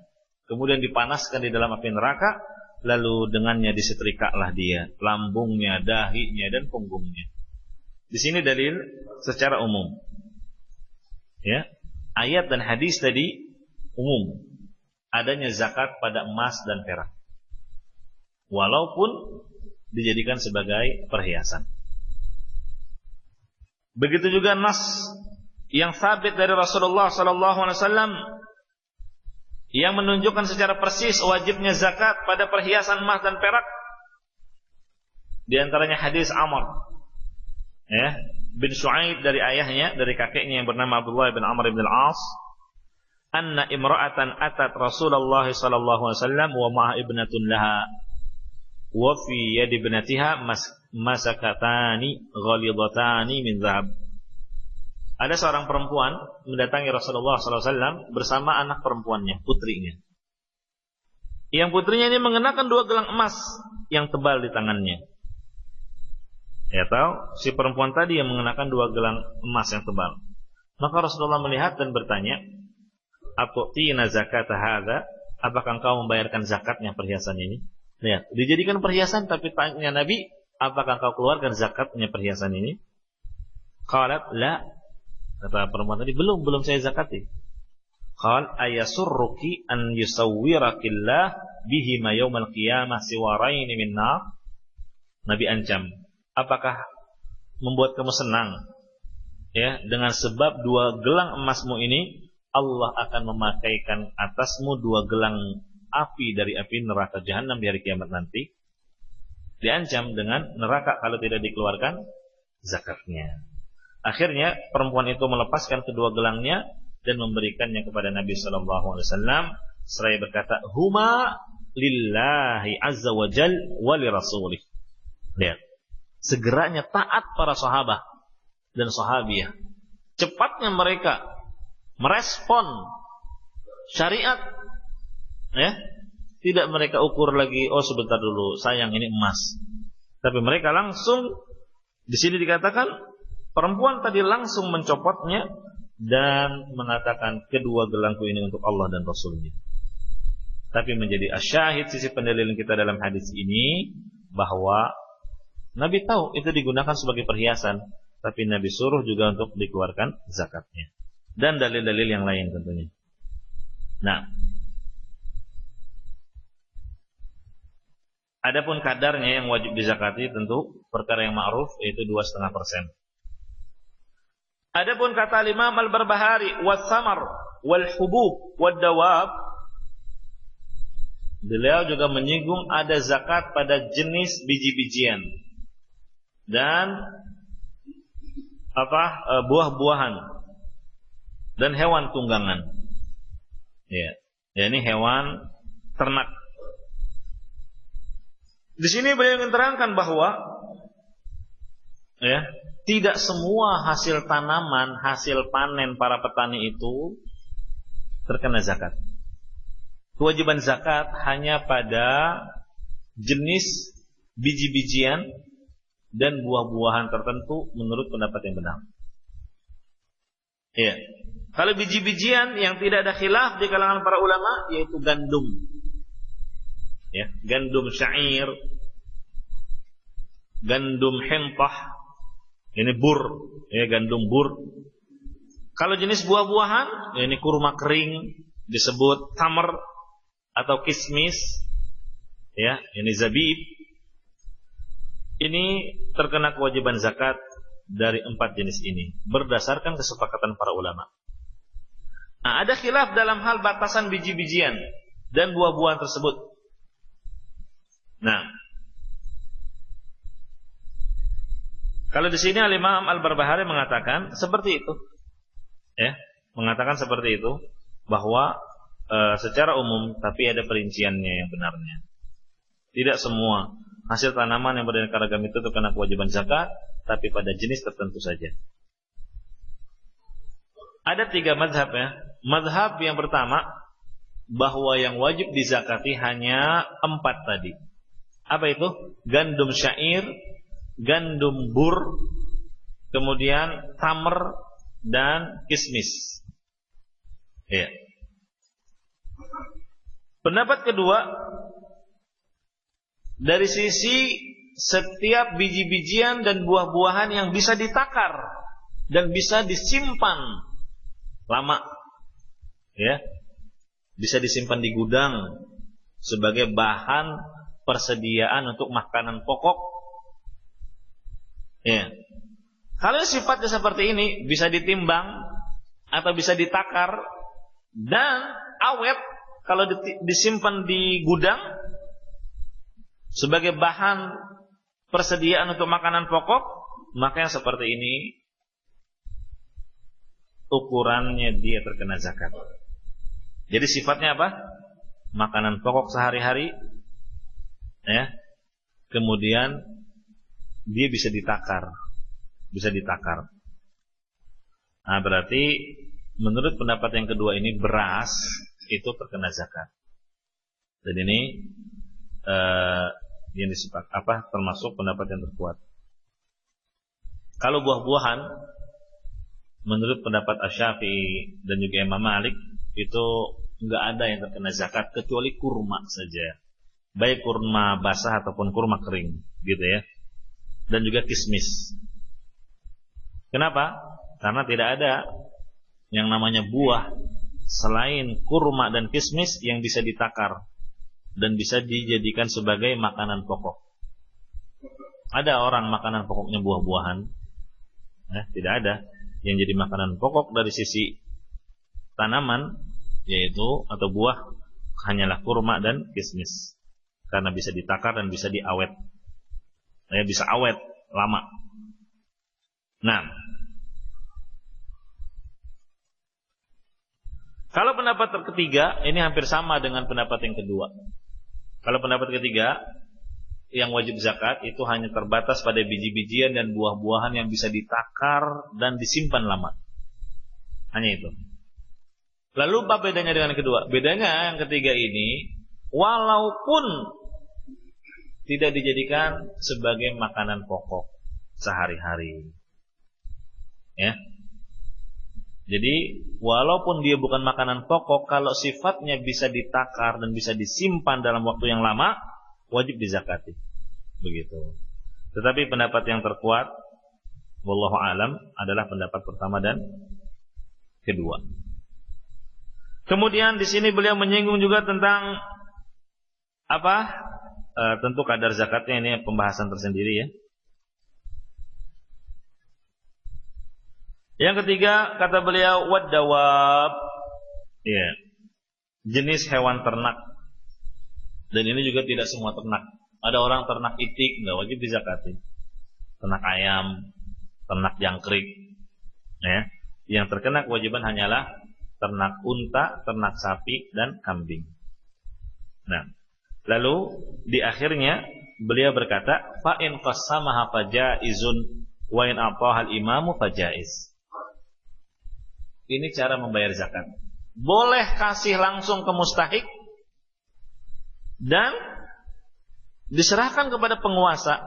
kemudian dipanaskan di dalam api neraka. Lalu dengannya disetrikalah dia, lambungnya, dahinya, dan punggungnya. Di sini dalil secara umum. Ya, ayat dan hadis tadi umum. Adanya zakat pada emas dan perak. Walaupun dijadikan sebagai perhiasan. Begitu juga nas yang sabit dari Rasulullah SAW yang menunjukkan secara persis wajibnya zakat pada perhiasan emas dan perak. Di antaranya hadis Amr bin Shu'aib dari ayahnya, dari kakeknya yang bernama Abdullah bin Amr bin Al-As, anna imra'atan atat Rasulullah sallallahu alaihi wasallam wa ma'a ibnatun laha wa fi yadi ibnatiha masakatani ghalidatani min dhahab. Ada seorang perempuan mendatangi Rasulullah SAW bersama anak perempuannya, putrinya. Yang putrinya ini mengenakan 2 gelang emas yang tebal di tangannya. Ya tahu, si perempuan tadi yang mengenakan 2 gelang emas yang tebal. Maka Rasulullah melihat dan bertanya, "Atu'tina zakata hadza?" Apakah engkau membayarkan zakatnya perhiasan ini? Lihat, dijadikan perhiasan tapi tanya Nabi, apakah engkau keluarkan zakatnya perhiasan ini? Qalat la. Kata perempuan tadi, belum saya zakati. Qal ayasurruki an yusawwirakillah bihi ma yaumal qiyamah siwarain min nar. Nabi ancam, apakah membuat kamu senang ya dengan sebab 2 gelang emasmu ini Allah akan memakaikan atasmu 2 gelang api dari api neraka jahanam di hari kiamat nanti. Diancam dengan neraka kalau tidak dikeluarkan zakatnya. Akhirnya perempuan itu melepaskan kedua gelangnya dan memberikannya kepada Nabi sallallahu alaihi wasallam seraya berkata, "Huma lillahi azza wa jal wa li rasulih." Lihat. Segeranya taat para sahabat dan sahabiah. Cepatnya mereka merespon syariat Tidak mereka ukur lagi, oh sebentar dulu, sayang ini emas. Tapi mereka langsung, di sini dikatakan, perempuan tadi langsung mencopotnya dan mengatakan kedua gelangku ini untuk Allah dan Rasulnya. Tapi menjadi asyahid sisi pendalilan kita dalam hadis ini bahwa Nabi tahu itu digunakan sebagai perhiasan, tapi Nabi suruh juga untuk dikeluarkan zakatnya. Dan dalil-dalil yang lain tentunya. Nah, adapun kadarnya yang wajib dizakati tentu perkara yang ma'ruf yaitu 2,5%. Adapun kata Imam Al-Barbahari was-samar wal-hubub wad-dawab, beliau juga menyinggung ada zakat pada jenis biji-bijian dan buah-buahan dan hewan tunggangan. Ya, ini hewan ternak. Di sini beliau ingin terangkan bahwa tidak semua hasil tanaman, hasil panen para petani itu terkena zakat. Kewajiban zakat hanya pada jenis biji-bijian dan buah-buahan tertentu menurut pendapat yang benar. Ya. Kalau biji-bijian yang tidak ada khilaf di kalangan para ulama yaitu gandum. Ya, gandum syair, gandum hintah, ini bur, ya gandum bur. Kalau jenis buah-buahan, ini kurma kering disebut tamar atau kismis, ya, ini zabib. Ini terkena kewajiban zakat dari 4 jenis ini berdasarkan kesepakatan para ulama. Nah, ada khilaf dalam hal batasan biji-bijian dan buah-buahan tersebut. Nah, kalau di sini Al-Imam Al-Barbahari mengatakan seperti itu, ya, mengatakan seperti itu bahwa secara umum, tapi ada perinciannya yang benarnya. Tidak semua hasil tanaman yang beraneka ragam itu terkena kewajiban zakat, tapi pada jenis tertentu saja. Ada 3 mazhab ya. Mazhab yang pertama bahwa yang wajib dizakati hanya 4 tadi. Apa itu? Gandum syair, gandum bur, kemudian tamar dan kismis. Ya. Pendapat kedua, dari sisi setiap biji-bijian dan buah-buahan yang bisa ditakar dan bisa disimpan lama, ya, bisa disimpan di gudang sebagai bahan persediaan untuk makanan pokok. Ya. Kalau sifatnya seperti ini bisa ditimbang atau bisa ditakar dan awet kalau disimpan di gudang sebagai bahan persediaan untuk makanan pokok, maka yang seperti ini ukurannya dia terkena zakat. Jadi sifatnya apa? Makanan pokok sehari-hari, ya. Kemudian dia bisa ditakar, Nah, berarti menurut pendapat yang kedua ini beras itu terkena zakat. Dan ini yang termasuk pendapat yang terkuat. Kalau buah-buahan, menurut pendapat Asy-Syafi'i dan juga Imam Malik itu enggak ada yang terkena zakat kecuali kurma saja. Baik kurma basah ataupun kurma kering, gitu ya. Dan juga kismis. Kenapa? Karena tidak ada yang namanya buah selain kurma dan kismis yang bisa ditakar dan bisa dijadikan sebagai makanan pokok. Ada orang makanan pokoknya buah-buahan? Tidak ada. Yang jadi makanan pokok dari sisi tanaman yaitu atau buah hanyalah kurma dan kismis, karena bisa ditakar dan bisa diawet, bisa awet lama. Nah, kalau pendapat ketiga ini hampir sama dengan pendapat yang kedua. Kalau pendapat ketiga, yang wajib zakat itu hanya terbatas pada biji-bijian dan buah-buahan yang bisa ditakar dan disimpan lama. Hanya itu. Lalu apa bedanya dengan yang kedua? Bedanya yang ketiga ini walaupun tidak dijadikan sebagai makanan pokok sehari-hari. Ya. Jadi walaupun dia bukan makanan pokok, kalau sifatnya bisa ditakar dan bisa disimpan dalam waktu yang lama, wajib dizakati. Begitu. Tetapi pendapat yang terkuat, wallahu alam, adalah pendapat pertama dan kedua. Kemudian di sini beliau menyinggung juga tentang tentu kadar zakatnya, ini pembahasan tersendiri ya. Yang ketiga, kata beliau, wad-dawab, ya, jenis hewan ternak. Dan ini juga tidak semua ternak. Ada orang ternak itik, nggak wajib dizakati. Ternak ayam, ternak jangkrik, ya. Yang terkena kewajiban hanyalah ternak unta, ternak sapi, dan kambing. Nah, lalu di akhirnya beliau berkata, fa in qassamaha fajaizun wa in atahal imamu fajaiz. Ini cara membayar zakat. Boleh kasih langsung ke mustahik dan diserahkan kepada penguasa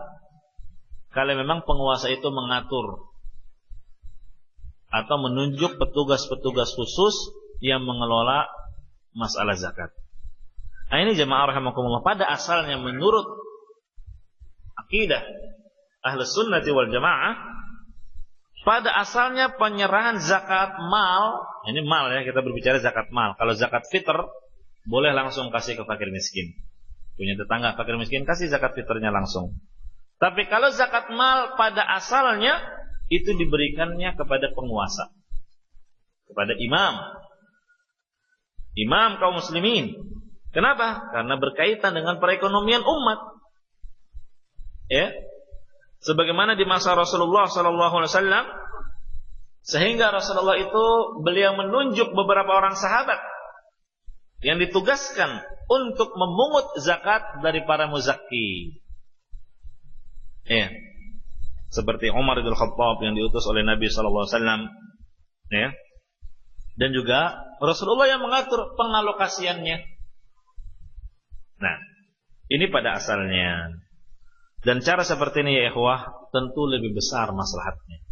kalau memang penguasa itu mengatur atau menunjuk petugas-petugas khusus yang mengelola masalah zakat. Nah, ini jemaah rahimakumullah, pada asalnya menurut akidah Ahlus Sunnati wal Jamaah, pada asalnya penyerahan zakat mal, ini mal ya, kita berbicara zakat mal. Kalau zakat fitr boleh langsung kasih ke fakir miskin. Punya tetangga fakir miskin, kasih zakat fitrnya langsung. Tapi kalau zakat mal pada asalnya itu diberikannya kepada penguasa, kepada imam kaum muslimin. Kenapa? Karena berkaitan dengan perekonomian umat. Ya. Sebagaimana di masa Rasulullah SAW, sehingga Rasulullah itu beliau menunjuk beberapa orang sahabat yang ditugaskan untuk memungut zakat dari para muzakki. Ya. Seperti Umar bin Khattab yang diutus oleh Nabi SAW, ya. Dan juga Rasulullah yang mengatur pengalokasiannya. Nah, ini pada asalnya. Dan cara seperti ini ya ikhwah, tentu lebih besar maslahatnya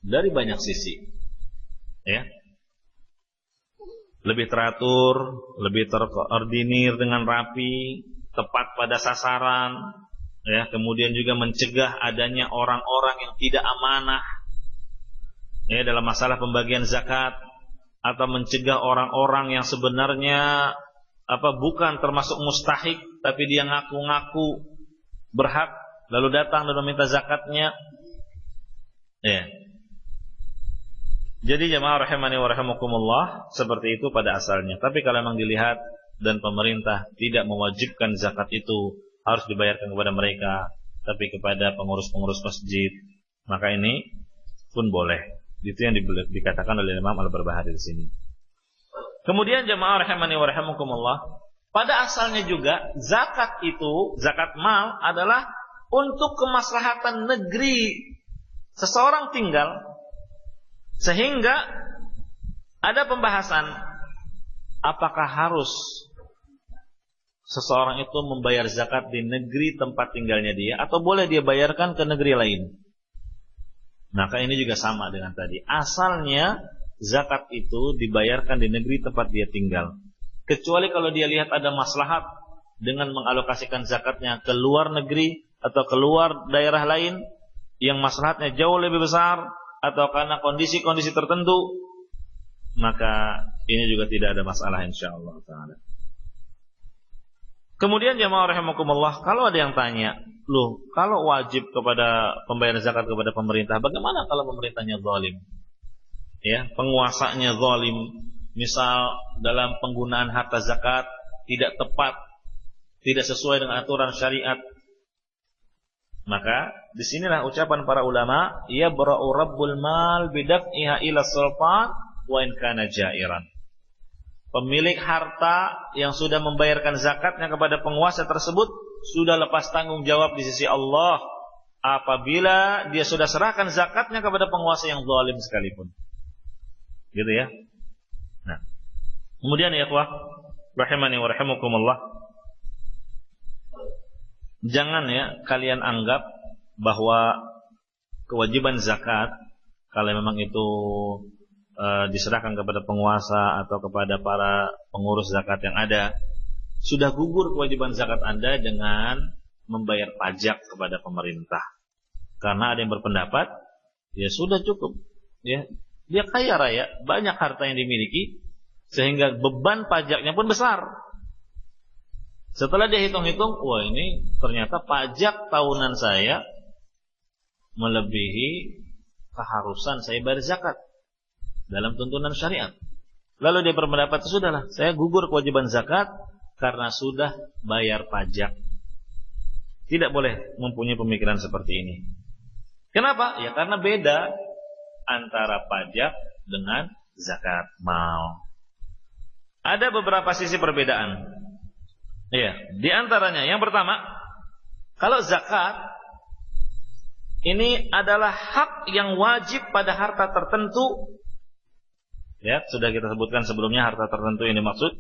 dari banyak sisi, ya. Lebih teratur, lebih terkoordinir dengan rapi, tepat pada sasaran, ya. Kemudian juga mencegah adanya orang-orang yang tidak amanah, ya, dalam masalah pembagian zakat, atau mencegah orang-orang yang sebenarnya bukan termasuk mustahik, tapi dia ngaku-ngaku berhak lalu datang dan meminta zakatnya. Ya. Jadi jemaah rahimani wa rahimakumullah, seperti itu pada asalnya. Tapi kalau memang dilihat dan pemerintah tidak mewajibkan zakat itu harus dibayarkan kepada mereka, tapi kepada pengurus-pengurus masjid, maka ini pun boleh. Itu yang dikatakan oleh Imam Al-Barbahari di sini. Kemudian jemaah rahimani wa rahimakumullah, pada asalnya juga zakat itu, zakat mal adalah untuk kemaslahatan negeri seseorang tinggal, sehingga ada pembahasan apakah harus seseorang itu membayar zakat di negeri tempat tinggalnya dia atau boleh dia bayarkan ke negeri lain. Maka ini juga sama dengan tadi. Asalnya zakat itu dibayarkan di negeri tempat dia tinggal. Kecuali kalau dia lihat ada maslahat dengan mengalokasikan zakatnya ke luar negeri atau keluar daerah lain yang maslahatnya jauh lebih besar, atau karena kondisi-kondisi tertentu, maka ini juga tidak ada masalah insyaallah taala. Kemudian jemaah rahimakumullah, kalau ada yang tanya, loh, kalau wajib kepada pembayaran zakat kepada pemerintah, bagaimana kalau pemerintahnya zalim? Ya, penguasanya zalim, misal dalam penggunaan harta zakat tidak tepat, tidak sesuai dengan aturan syariat. Maka disinilah ucapan para ulama, ya bara'u rabbul mal bidaf'iha ila sultan wa in kana jairan. Pemilik harta yang sudah membayarkan zakatnya kepada penguasa tersebut sudah lepas tanggung jawab di sisi Allah apabila dia sudah serahkan zakatnya kepada penguasa yang zalim sekalipun. Gitu ya. Nah, kemudian ya ikhwah, rahimani wa rahimakumullah, jangan ya kalian anggap bahwa kewajiban zakat kalau memang itu diserahkan kepada penguasa atau kepada para pengurus zakat yang ada, sudah gugur kewajiban zakat Anda dengan membayar pajak kepada pemerintah. Karena ada yang berpendapat, ya sudah cukup, ya dia kaya raya, banyak harta yang dimiliki, sehingga beban pajaknya pun besar. Setelah dia hitung-hitung, wah ini ternyata pajak tahunan saya melebihi keharusan saya bayar zakat dalam tuntunan syariat. Lalu dia berpendapat, sudahlah, saya gugur kewajiban zakat karena sudah bayar pajak. Tidak boleh mempunyai pemikiran seperti ini. Kenapa? Ya karena beda antara pajak dengan zakat mal. Ada beberapa sisi perbedaan. Ya, di antaranya yang pertama, kalau zakat ini adalah hak yang wajib pada harta tertentu. Ya, sudah kita sebutkan sebelumnya harta tertentu ini maksud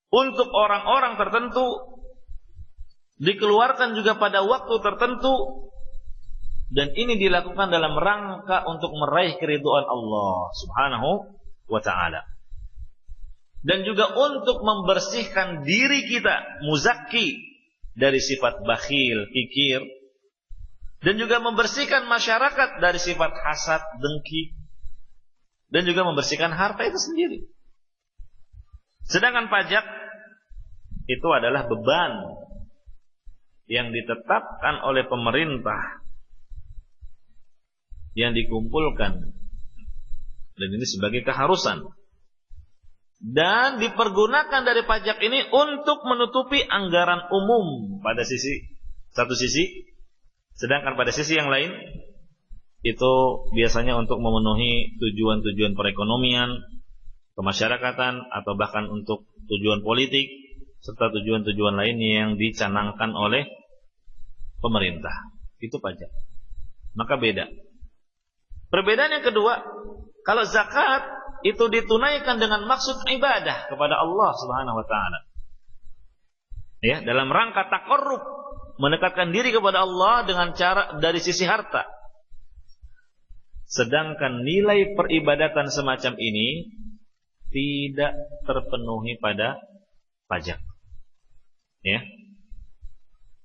untuk orang-orang tertentu, dikeluarkan juga pada waktu tertentu, dan ini dilakukan dalam rangka untuk meraih keridhaan Allah Subhanahu wa ta'ala. Dan juga untuk membersihkan diri kita, muzakki, dari sifat bakhil, kikir, dan juga membersihkan masyarakat dari sifat hasad, dengki, dan juga membersihkan harta itu sendiri. Sedangkan pajak itu adalah beban yang ditetapkan oleh pemerintah, yang dikumpulkan, dan ini sebagai keharusan, dan dipergunakan dari pajak ini untuk menutupi anggaran umum pada satu sisi, sedangkan pada sisi yang lain itu biasanya untuk memenuhi tujuan-tujuan perekonomian, kemasyarakatan, atau bahkan untuk tujuan politik serta tujuan-tujuan lain yang dicanangkan oleh pemerintah. Itu pajak. Maka beda. Perbedaan yang kedua, kalau zakat itu ditunaikan dengan maksud ibadah kepada Allah Subhanahu wa taala. Ya, dalam rangka taqarrub, mendekatkan diri kepada Allah dengan cara dari sisi harta. Sedangkan nilai peribadatan semacam ini tidak terpenuhi pada pajak. Ya.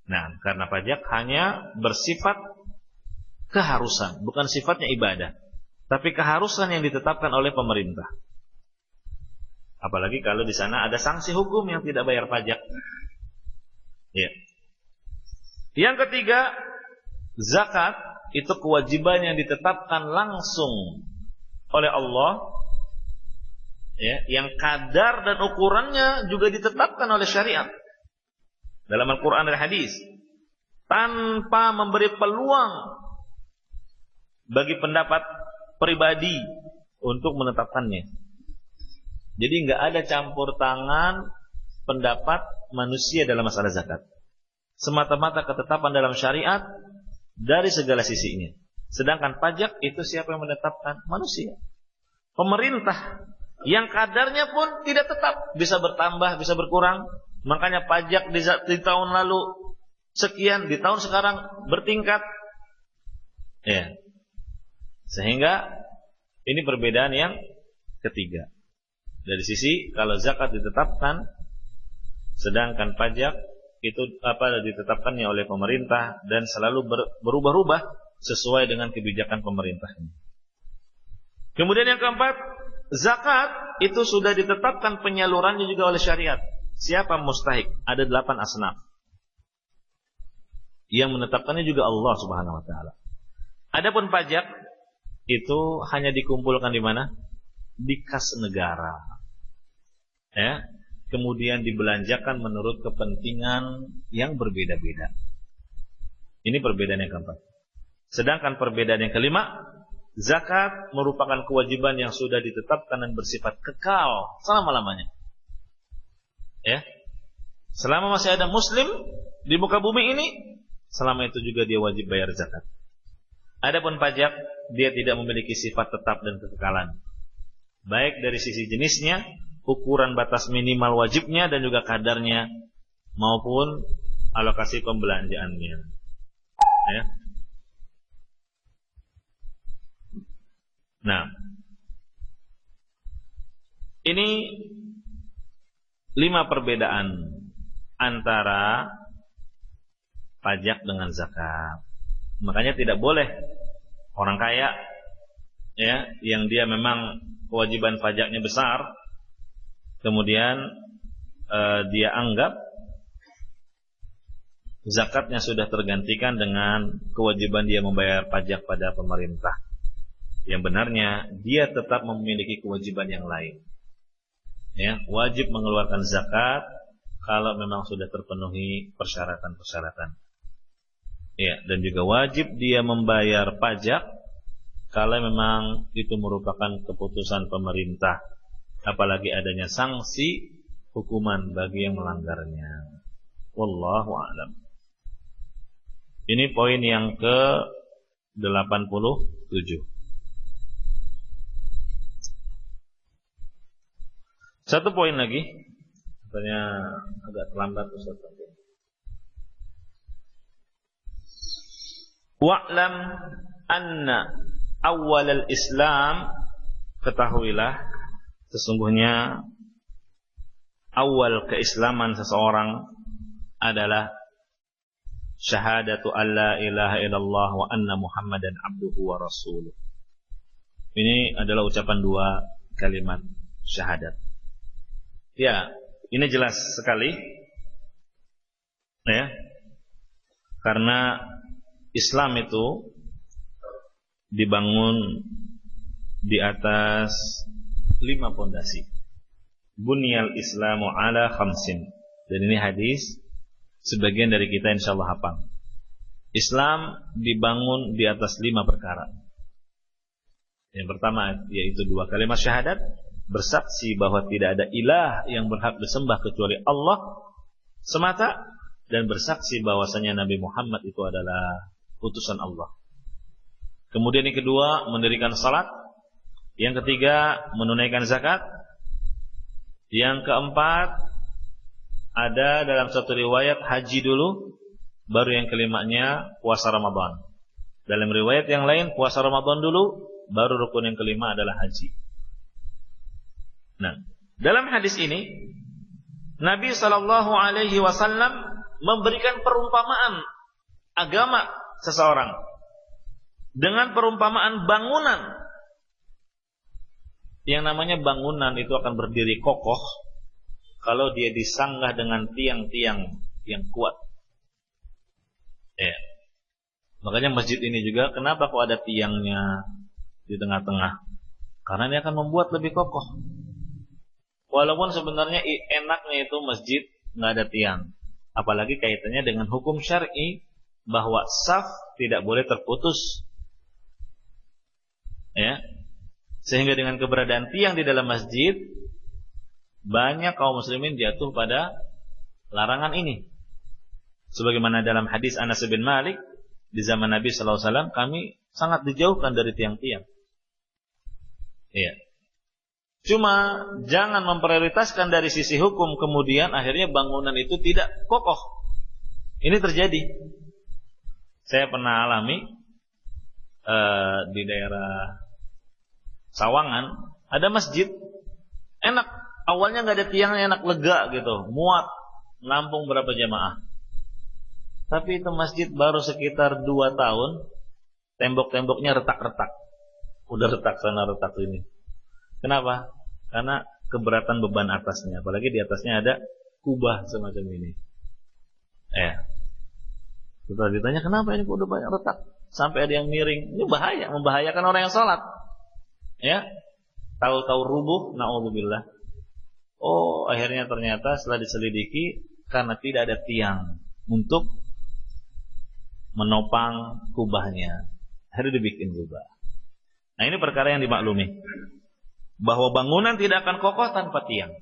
Nah, karena pajak hanya bersifat keharusan, bukan sifatnya ibadah, tapi keharusan yang ditetapkan oleh pemerintah. Apalagi kalau di sana ada sanksi hukum yang tidak bayar pajak. Ya. Yang ketiga, zakat itu kewajiban yang ditetapkan langsung oleh Allah, ya, yang kadar dan ukurannya juga ditetapkan oleh syariat dalam Al-Quran dan Hadis, tanpa memberi peluang bagi pendapat pribadi untuk menetapkannya. Jadi nggak ada campur tangan pendapat manusia dalam masalah zakat. Semata-mata ketetapan dalam syariat dari segala sisinya. Sedangkan pajak itu siapa yang menetapkan? Manusia. Pemerintah yang kadarnya pun tidak tetap, bisa bertambah, bisa berkurang. Makanya pajak di tahun lalu sekian, di tahun sekarang bertingkat. Ya. Sehingga ini perbedaan yang ketiga. Dari sisi kalau zakat ditetapkan, sedangkan pajak itu ditetapkannya oleh pemerintah dan selalu berubah-ubah sesuai dengan kebijakan pemerintah. Kemudian yang keempat, zakat itu sudah ditetapkan penyalurannya juga oleh syariat. Siapa mustahik? Ada 8 asnaf. Yang menetapkannya juga Allah Subhanahu wa taala. Adapun pajak itu hanya dikumpulkan di mana? Di kas negara. Ya. Kemudian dibelanjakan menurut kepentingan yang berbeda-beda. Ini perbedaan yang keempat. Sedangkan perbedaan yang kelima, zakat merupakan kewajiban yang sudah ditetapkan dan bersifat kekal selama-lamanya. Ya. Selama masih ada muslim di muka bumi ini, selama itu juga dia wajib bayar zakat. Adapun pajak, dia tidak memiliki sifat tetap dan kekekalan. Baik dari sisi jenisnya ukuran batas minimal wajibnya dan juga kadarnya maupun alokasi pembelanjaannya. Ya. Nah, ini 5 perbedaan antara pajak dengan zakat. Makanya tidak boleh orang kaya ya yang dia memang kewajiban pajaknya besar, kemudian dia anggap zakatnya sudah tergantikan dengan kewajiban dia membayar pajak pada pemerintah. Yang benarnya dia tetap memiliki kewajiban yang lain. Ya, wajib mengeluarkan zakat kalau memang sudah terpenuhi persyaratan-persyaratan. Ya, dan juga wajib dia membayar pajak kalau memang itu merupakan keputusan pemerintah, apalagi adanya sanksi hukuman bagi yang melanggarnya. Wallahu a'lam. Ini poin yang ke-87. Satu poin lagi, katanya agak terlambat Ustaz. Wa'lam anna awwal al-Islam, ketahuilah sesungguhnya awal keislaman seseorang adalah syahadatu alla ilaha illallah wa anna Muhammadan abduhu wa rasuluh. Ini adalah ucapan 2 kalimat syahadat. Ya, ini jelas sekali. Ya. Karena Islam itu dibangun di atas 5 pondasi. Bunyal Islamu ala khamsin. Dan ini hadis sebagian dari kita insyaallah hafal. Islam dibangun di atas 5 perkara. Yang pertama yaitu 2 kalimat syahadat, bersaksi bahwa tidak ada ilah yang berhak disembah kecuali Allah semata, dan bersaksi bahwasanya Nabi Muhammad itu adalah utusan Allah. Kemudian yang kedua, mendirikan salat. Yang ketiga, menunaikan zakat. Yang keempat, ada dalam satu riwayat haji dulu, baru yang kelimanya puasa Ramadan. Dalam riwayat yang lain puasa Ramadan dulu, baru rukun yang kelima adalah haji. Nah, dalam hadis ini Nabi SAW memberikan perumpamaan agama seseorang dengan perumpamaan bangunan. Yang namanya bangunan itu akan berdiri kokoh kalau dia disanggah dengan tiang-tiang yang kuat. Ya. Makanya masjid ini juga kenapa kok ada tiangnya di tengah-tengah? Karena ini akan membuat lebih kokoh. Walaupun sebenarnya enaknya itu masjid nggak ada tiang, apalagi kaitannya dengan hukum syar'i bahwa saf tidak boleh terputus, ya. Sehingga dengan keberadaan tiang di dalam masjid, banyak kaum muslimin jatuh pada larangan ini. Sebagaimana dalam hadis Anas bin Malik, di zaman Nabi SAW kami sangat dijauhkan dari tiang-tiang. Ya. Cuma jangan memprioritaskan dari sisi hukum, kemudian akhirnya bangunan itu tidak kokoh. Ini terjadi. Saya pernah alami di daerah Sawangan, ada masjid enak, awalnya nggak ada tiangnya, enak, lega gitu, muat, nampung berapa jamaah. Tapi itu masjid baru sekitar 2 tahun, tembok-temboknya retak-retak, udah retak sana retak sini. Kenapa? Karena keberatan beban atasnya, apalagi di atasnya ada kubah semacam ini. Setelah ditanya kenapa ini kok udah banyak retak, sampai ada yang miring. Ini bahaya, membahayakan orang yang sholat. Ya, tahu-tahu rubuh, naudzubillah. Oh, akhirnya ternyata setelah diselidiki karena tidak ada tiang untuk menopang kubahnya, akhirnya dibikin kubah. Nah, ini perkara yang dimaklumi, bahwa bangunan tidak akan kokoh tanpa tiang.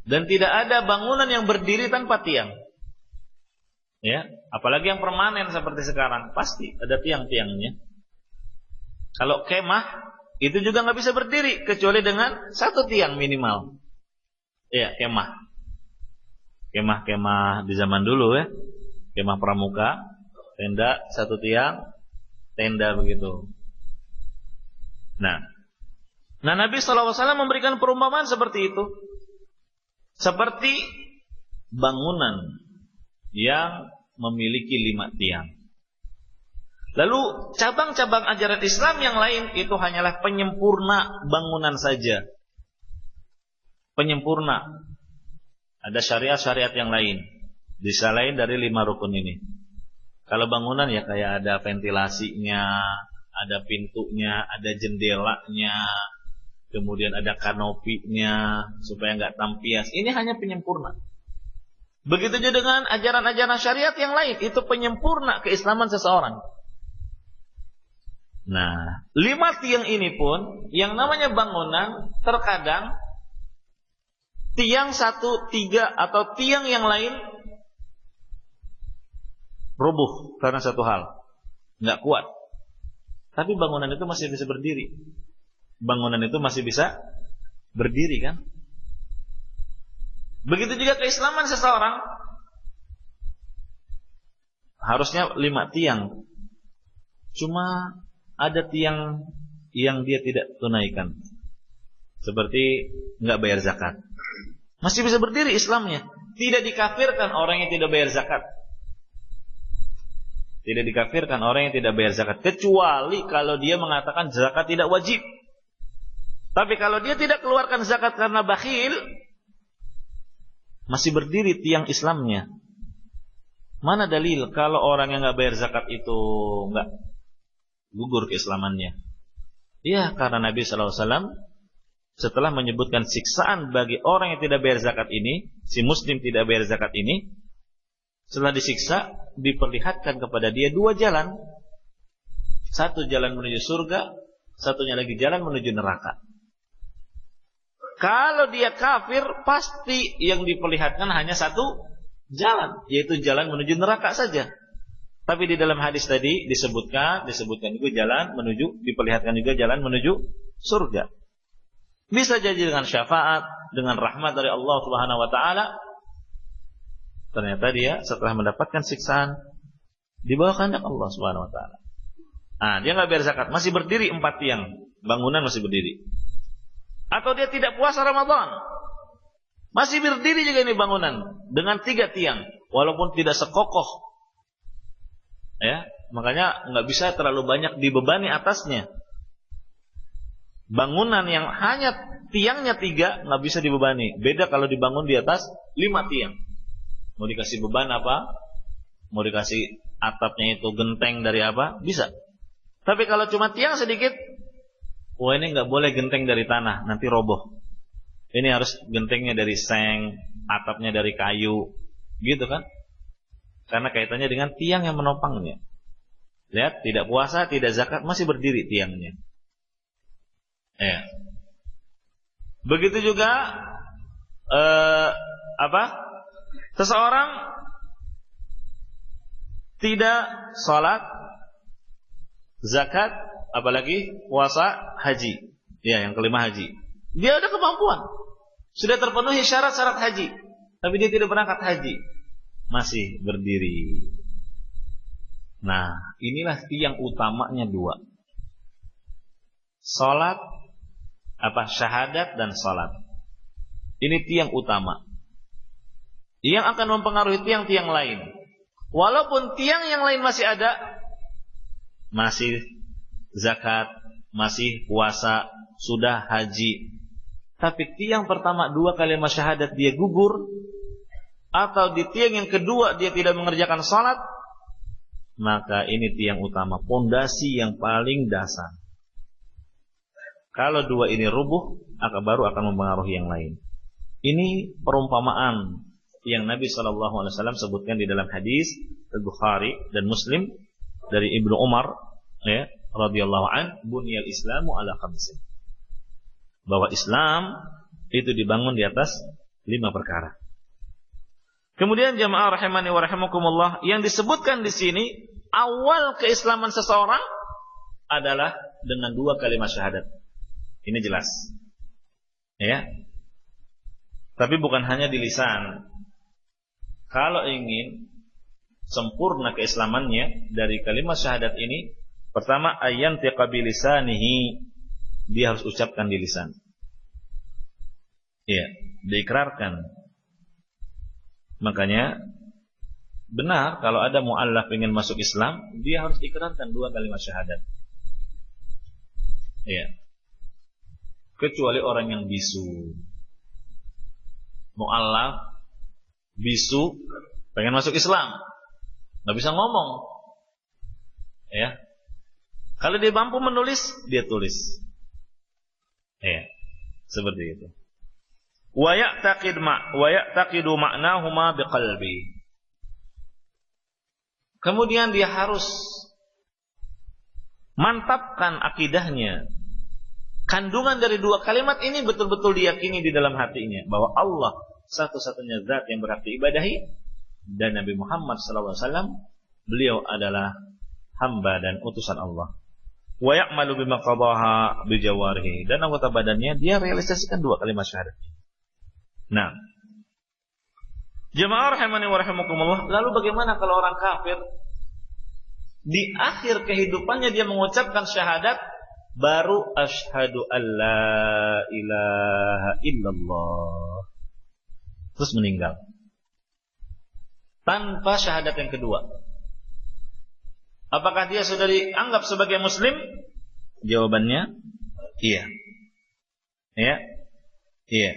Dan tidak ada bangunan yang berdiri tanpa tiang. Ya, apalagi yang permanen seperti sekarang, pasti ada tiang-tiangnya. Kalau kemah itu juga nggak bisa berdiri kecuali dengan satu tiang minimal. Ya, kemah di zaman dulu ya, kemah pramuka, tenda satu tiang, tenda begitu. Nah Nabi SAW memberikan perumpamaan seperti itu, seperti bangunan yang memiliki 5 tiang. Lalu cabang-cabang ajaran Islam yang lain itu hanyalah penyempurna bangunan saja. Penyempurna. Ada syariat-syariat yang lain, bisa lain dari 5 rukun ini. Kalau bangunan ya kayak ada ventilasinya, ada pintunya, ada jendelanya, kemudian ada kanopinya supaya nggak tampias. Ini hanya penyempurna. Begitu juga dengan ajaran-ajaran syariat yang lain, itu penyempurna keislaman seseorang. Nah, 5 tiang ini pun yang namanya bangunan, terkadang tiang 1, 3 atau tiang yang lain rubuh karena satu hal, nggak kuat. Tapi bangunan itu masih bisa berdiri. Bangunan itu masih bisa berdiri kan? Begitu juga keislaman seseorang, harusnya 5 tiang. Cuma ada tiang yang dia tidak tunaikan, seperti nggak bayar zakat. Masih bisa berdiri Islamnya. Tidak dikafirkan orang yang tidak bayar zakat. Tidak dikafirkan orang yang tidak bayar zakat, kecuali kalau dia mengatakan zakat tidak wajib. Tapi kalau dia tidak keluarkan zakat karena bakhil, masih berdiri tiang Islamnya. Mana dalil kalau orang yang nggak bayar zakat itu nggak gugur keislamannya? Ya, karena Nabi SAW setelah menyebutkan siksaan bagi orang yang tidak bayar zakat ini, si muslim tidak bayar zakat ini, setelah disiksa diperlihatkan kepada dia 2 jalan. Satu jalan menuju surga, satunya lagi jalan menuju neraka. Kalau dia kafir, pasti yang diperlihatkan hanya satu jalan, yaitu jalan menuju neraka saja. Tapi di dalam hadis tadi disebutkan juga jalan menuju, diperlihatkan juga jalan menuju surga. Bisa jadi dengan syafaat, dengan rahmat dari Allah Subhanahu wa taala. Ternyata dia setelah mendapatkan siksaan di bawah kehendak Allah Subhanahu wa taala. Nah, dia enggak bayar zakat, masih berdiri 4 tiang, bangunan masih berdiri. Atau dia tidak puasa Ramadan, masih berdiri juga ini bangunan dengan 3 tiang, walaupun tidak sekokoh. Ya, makanya nggak bisa terlalu banyak dibebani atasnya. Bangunan yang hanya tiangnya 3 nggak bisa dibebani. Beda kalau dibangun di atas 5 tiang. Mau dikasih beban apa? Mau dikasih atapnya itu genteng dari apa? Bisa. Tapi kalau cuma tiang sedikit, wah ini nggak boleh genteng dari tanah, nanti roboh. Ini harus gentengnya dari seng, atapnya dari kayu, gitu kan? Karena kaitannya dengan tiang yang menopangnya. Lihat, tidak puasa, tidak zakat, masih berdiri tiangnya. Ya. Begitu juga seseorang tidak salat, zakat, apalagi puasa, haji. Ya, yang kelima haji. Dia ada kemampuan, sudah terpenuhi syarat-syarat haji, tapi dia tidak berangkat haji, masih berdiri. Nah, inilah tiang utamanya 2. Salat, syahadat dan salat. Ini tiang utama yang akan mempengaruhi tiang-tiang lain. Walaupun tiang yang lain masih ada, masih zakat, masih puasa, sudah haji, tapi tiang pertama 2 kalimat syahadat dia gugur, atau di tiang yang kedua dia tidak mengerjakan salat, maka ini tiang utama, pondasi yang paling dasar. Kalau 2 ini rubuh, baru akan mempengaruhi yang lain. Ini perumpamaan yang Nabi SAW sebutkan di dalam hadis Al-Bukhari dan Muslim dari Ibnu Umar, ya, radhiyallahu an, bunyal Islamu ala 5. Bahwa Islam itu dibangun di atas 5 perkara. Kemudian jamaah rahimani wa rahimakumullah, yang disebutkan di sini awal keislaman seseorang adalah dengan 2 kalimat syahadat. Ini jelas. Ya. Tapi bukan hanya di lisan. Kalau ingin sempurna keislamannya dari kalimat syahadat ini, pertama ayantiqa bi lisanihi, dia harus ucapkan di lisan. Iya, diikrarkan. Makanya benar kalau ada muallaf ingin masuk Islam, dia harus ikrarkan 2 kalimat syahadat. Iya. Kecuali orang yang bisu. Muallaf bisu pengen masuk Islam, nggak bisa ngomong. Ya. Kalau dia mampu menulis, dia tulis. Ya. Seperti itu. Wa ya'taqidu ma'nahuma biqalbi. Kemudian dia harus mantapkan akidahnya. Kandungan dari 2 kalimat ini betul-betul diyakini di dalam hatinya bahwa Allah satu-satunya zat yang berhak diibadahi dan Nabi Muhammad SAW beliau adalah hamba dan utusan Allah. Wa ya'malu bima qadaha bijawarihi, dan anggota badannya dia realisasikan 2 kalimat syahadat. Nah, jemaah rahimani wa rahimakumullah, lalu bagaimana kalau orang kafir di akhir kehidupannya dia mengucapkan syahadat baru asyhadu alla ilaha illallah, terus meninggal tanpa syahadat yang kedua? Apakah dia sudah dianggap sebagai muslim? Jawabannya iya. Ya. Iya.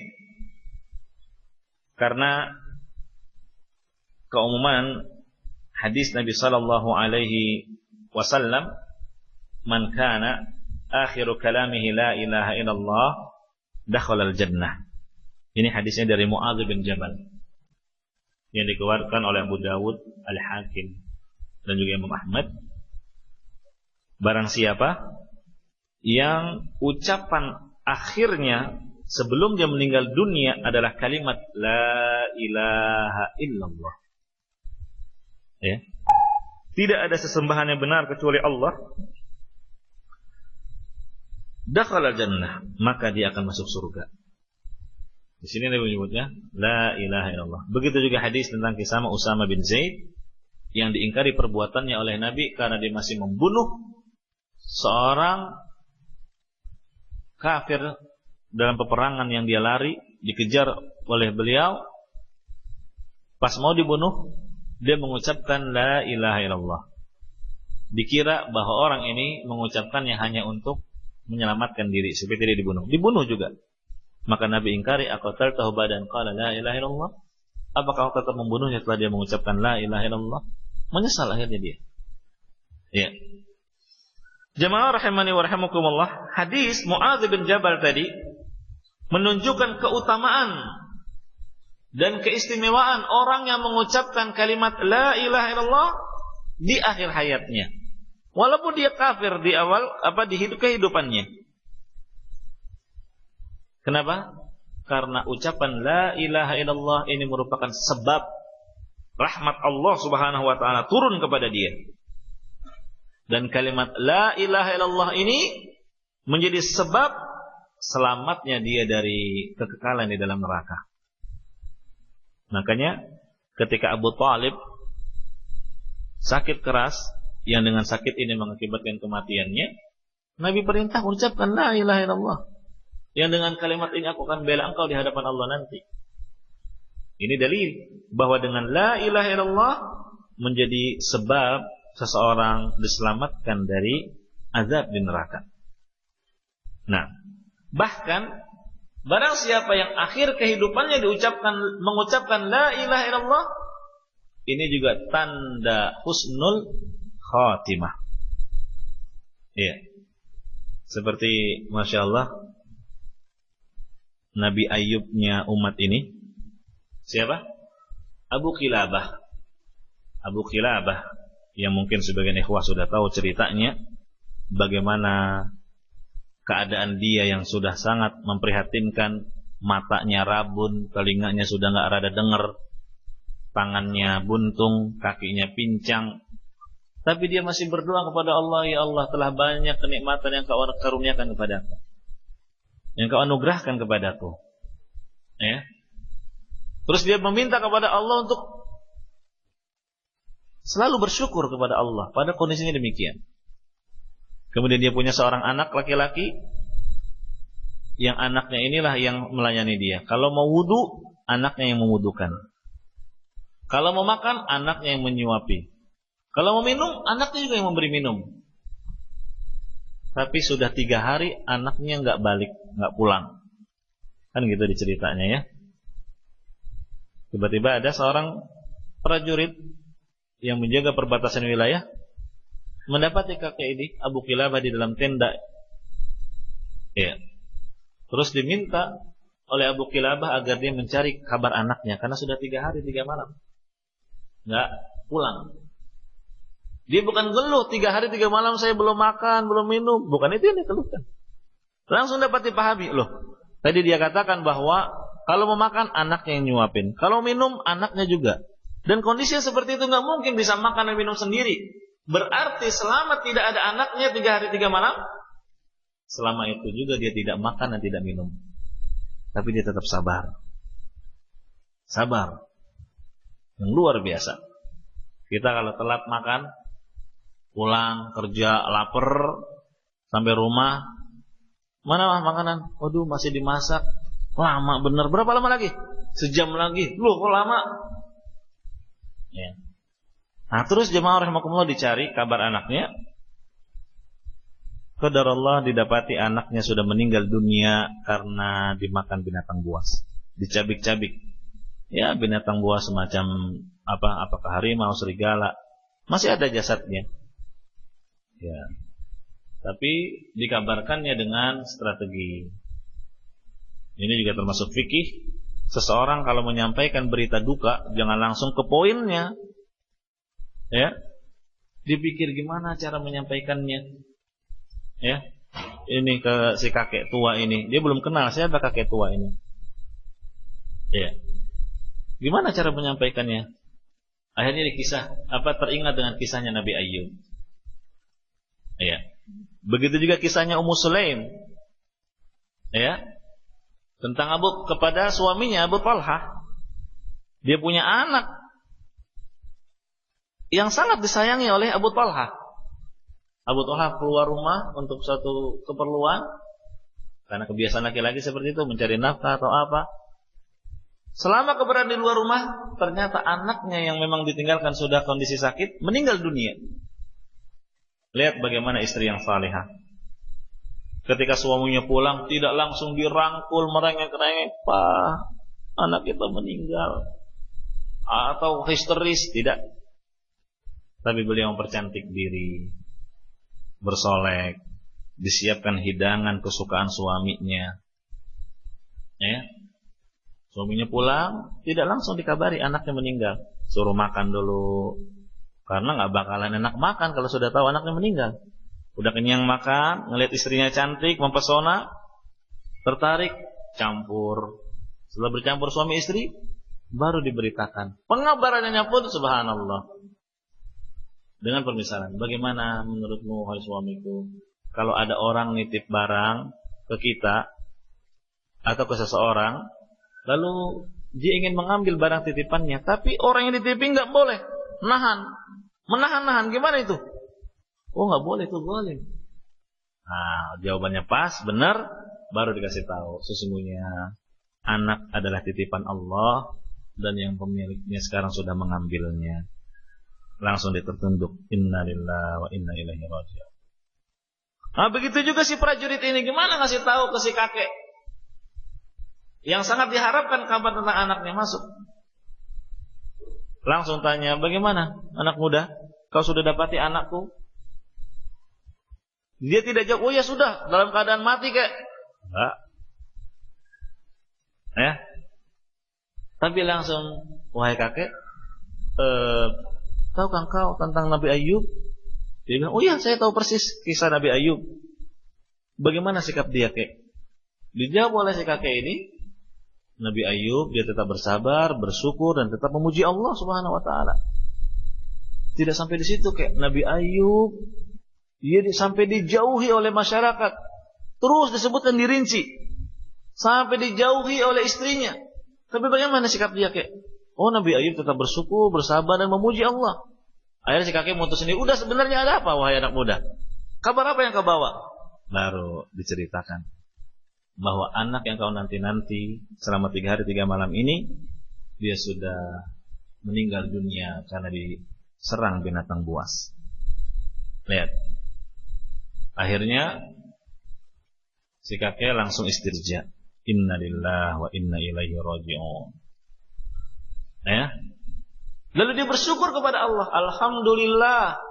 Karena keumuman hadis Nabi sallallahu alaihi wasallam, man kana akhiru kalamihi la ilaha illallah dakhalal jannah. Ini hadisnya dari Mu'adz bin Jabal yang dikeluarkan oleh Abu Dawud, Al-Hakim dan juga Imam Ahmad. Barang siapa yang ucapan akhirnya sebelum dia meninggal dunia adalah kalimat la ilaha illallah, ya, tidak ada sesembahan yang benar kecuali Allah, dakhala jannah, maka dia akan masuk surga. Di sini Nabi menyebutnya la ilaha illallah. Begitu juga hadis tentang kisah Usama bin Zaid yang diingkari perbuatannya oleh Nabi karena dia masih membunuh seorang kafir dalam peperangan yang dia lari, dikejar oleh beliau. Pas mau dibunuh, dia mengucapkan la ilaha illallah. Dikira bahwa orang ini mengucapkannya hanya untuk menyelamatkan diri supaya tidak dibunuh. Dibunuh juga. Maka Nabi ingkari, aqataltahu badan qala la ilaha illallah? Apakah kau tetap membunuhnya setelah dia mengucapkan la ilaha illallah? Menyesal akhirnya dia. Ya. Jemaah rahimani wa rahimakumullah, hadis Mu'adz bin Jabal tadi menunjukkan keutamaan dan keistimewaan orang yang mengucapkan kalimat la ilaha illallah di akhir hayatnya. Walaupun dia kafir di awal di kehidupannya. Kenapa? Karena ucapan la ilaha illallah ini merupakan sebab rahmat Allah Subhanahu wa taala turun kepada dia. Dan kalimat la ilaha illallah ini menjadi sebab selamatnya dia dari kekekalan di dalam neraka. Makanya ketika Abu Thalib sakit keras yang dengan sakit ini mengakibatkan kematiannya, Nabi perintah ucapkan la ilaha illallah. Yang dengan kalimat ini aku akan bela engkau di hadapan Allah nanti. Ini dalil bahwa dengan la ilaha illallah menjadi sebab seseorang diselamatkan dari azab di neraka. Nah, bahkan barang siapa yang akhir kehidupannya mengucapkan la ilaha illallah, ini juga tanda husnul khatimah. Iya. Seperti Masya Allah Nabi Ayyubnya umat ini. Siapa? Abu Qilabah. Abu Qilabah yang mungkin sebagian ikhwah sudah tahu ceritanya, bagaimana keadaan dia yang sudah sangat memprihatinkan, matanya rabun, telinganya sudah nggak rada dengar, tangannya buntung, kakinya pincang, tapi dia masih berdoa kepada Allah, ya Allah telah banyak kenikmatan yang Kau karuniakan kepadaku. yang kau anugerahkan kepadaku. Ya. Terus dia meminta kepada Allah untuk selalu bersyukur kepada Allah pada kondisinya demikian. Kemudian dia punya seorang anak laki-laki, yang anaknya inilah yang melayani dia. Kalau mau wudu, anaknya yang mewudukan. Kalau mau makan, anaknya yang menyuapi. Kalau mau minum, anaknya juga yang memberi minum. Tapi sudah 3 hari anaknya nggak balik, nggak pulang. Kan gitu diceritanya ya. Tiba-tiba ada seorang prajurit yang menjaga perbatasan wilayah mendapati kakek ini Abu Qilabah di dalam tenda. Ya. Terus diminta oleh Abu Qilabah agar dia mencari kabar anaknya karena sudah 3 hari 3 malam nggak pulang. Dia bukan geluh 3 hari 3 malam saya belum makan, belum minum. Bukan itu yang dikeluhkan. Langsung dapat dipahami. Loh, tadi dia katakan bahwa kalau mau makan anaknya yang nyuapin, kalau minum anaknya juga. Dan kondisinya seperti itu nggak mungkin bisa makan dan minum sendiri. Berarti selama tidak ada anaknya 3 hari 3 malam, selama itu juga dia tidak makan dan tidak minum. Tapi dia tetap sabar. Sabar. Yang luar biasa. Kita kalau telat makan, pulang kerja lapar, sampai rumah, mana makanan? Waduh, masih dimasak. Lama bener. Berapa lama lagi? Sejam lagi. Loh, kok lama? Ya. Nah, terus jemaah rahimakumullah dicari kabar anaknya. Qadarullah didapati anaknya sudah meninggal dunia karena dimakan binatang buas. Dicabik-cabik. Ya, binatang buas semacam apakah harimau, serigala. Masih ada jasadnya. Ya. Tapi dikabarkannya dengan strategi. Ini juga termasuk fikih. Seseorang kalau menyampaikan berita duka, jangan langsung ke poinnya. Ya. Dipikir gimana cara menyampaikannya. Ya. Ini ke si kakek tua ini. Dia belum kenal siapa kakek tua ini. Ya. Gimana cara menyampaikannya? Akhirnya teringat dengan kisahnya Nabi Ayyub. Ya. Begitu juga kisahnya Ummu Sulaim. Ya. Tentang kepada suaminya Abu Talha. Dia punya anak yang sangat disayangi oleh Abu Talha. Abu Talha keluar rumah untuk suatu keperluan, karena kebiasaan laki-laki seperti itu, mencari nafkah atau apa. Selama keberadaan di luar rumah, ternyata anaknya yang memang ditinggalkan sudah kondisi sakit, meninggal dunia. Lihat bagaimana istri yang salihah. Ketika suaminya pulang, tidak langsung dirangkul, merengek-rengek, "Pak, anak kita meninggal." Atau histeris, tidak. Tapi beliau mempercantik diri, bersolek, disiapkan hidangan kesukaan suaminya. Ya. Suaminya pulang, tidak langsung dikabari anaknya meninggal. Suruh makan dulu. Karena gak bakalan enak makan kalau sudah tahu anaknya meninggal. Udah kenyang makan, ngelihat istrinya cantik, mempesona, tertarik, campur. Setelah bercampur suami istri, baru diberitakan. Pengabarannya pun subhanallah. Dengan permisalan, bagaimana menurutmu hai suamiku, kalau ada orang nitip barang ke kita atau ke seseorang, lalu dia ingin mengambil barang titipannya, tapi orang yang dititipin nggak boleh, menahan, gimana itu? Oh nggak boleh, itu boleh. Nah, jawabannya pas, benar, baru dikasih tahu. Sesungguhnya anak adalah titipan Allah dan yang pemiliknya sekarang sudah mengambilnya. Langsung ditertunduk, innalillahi wa inna ilaihi raji'un. Nah, begitu juga si prajurit ini, gimana ngasih tahu ke si kakek yang sangat diharapkan kabar tentang anaknya masuk. Langsung tanya, bagaimana anak muda? Kau sudah dapati anakku? Dia tidak jawab, oh ya sudah, dalam keadaan mati kek. Enggak. Ya. Tapi langsung, wahai kakek, tahukah kau tentang Nabi Ayyub? Dia bilang, oh iya saya tahu persis kisah Nabi Ayyub. Bagaimana sikap dia kek? Dijawab oleh si kakek ini, Nabi Ayyub dia tetap bersabar, bersyukur dan tetap memuji Allah Subhanahu wa taala. Tidak sampai di situ kek, Nabi Ayyub dia sampai dijauhi oleh masyarakat. Terus disebutkan dirinci. sampai dijauhi oleh istrinya. Tapi bagaimana sikap dia kek? Oh, Nabi Ayub tetap bersyukur, bersabar dan memuji Allah. Akhirnya si kakek mutus ini, udah sebenarnya ada apa wahai anak muda? Kabar apa yang kau bawa? Baru diceritakan bahwa anak yang kau nanti-nanti selama 3 hari 3 malam ini, dia sudah meninggal dunia karena diserang binatang buas. Lihat. Akhirnya si kakek langsung istirja. Inna lillahi wa inna ilaihi raji'un. Ya. Lalu dia bersyukur kepada Allah. Alhamdulillah.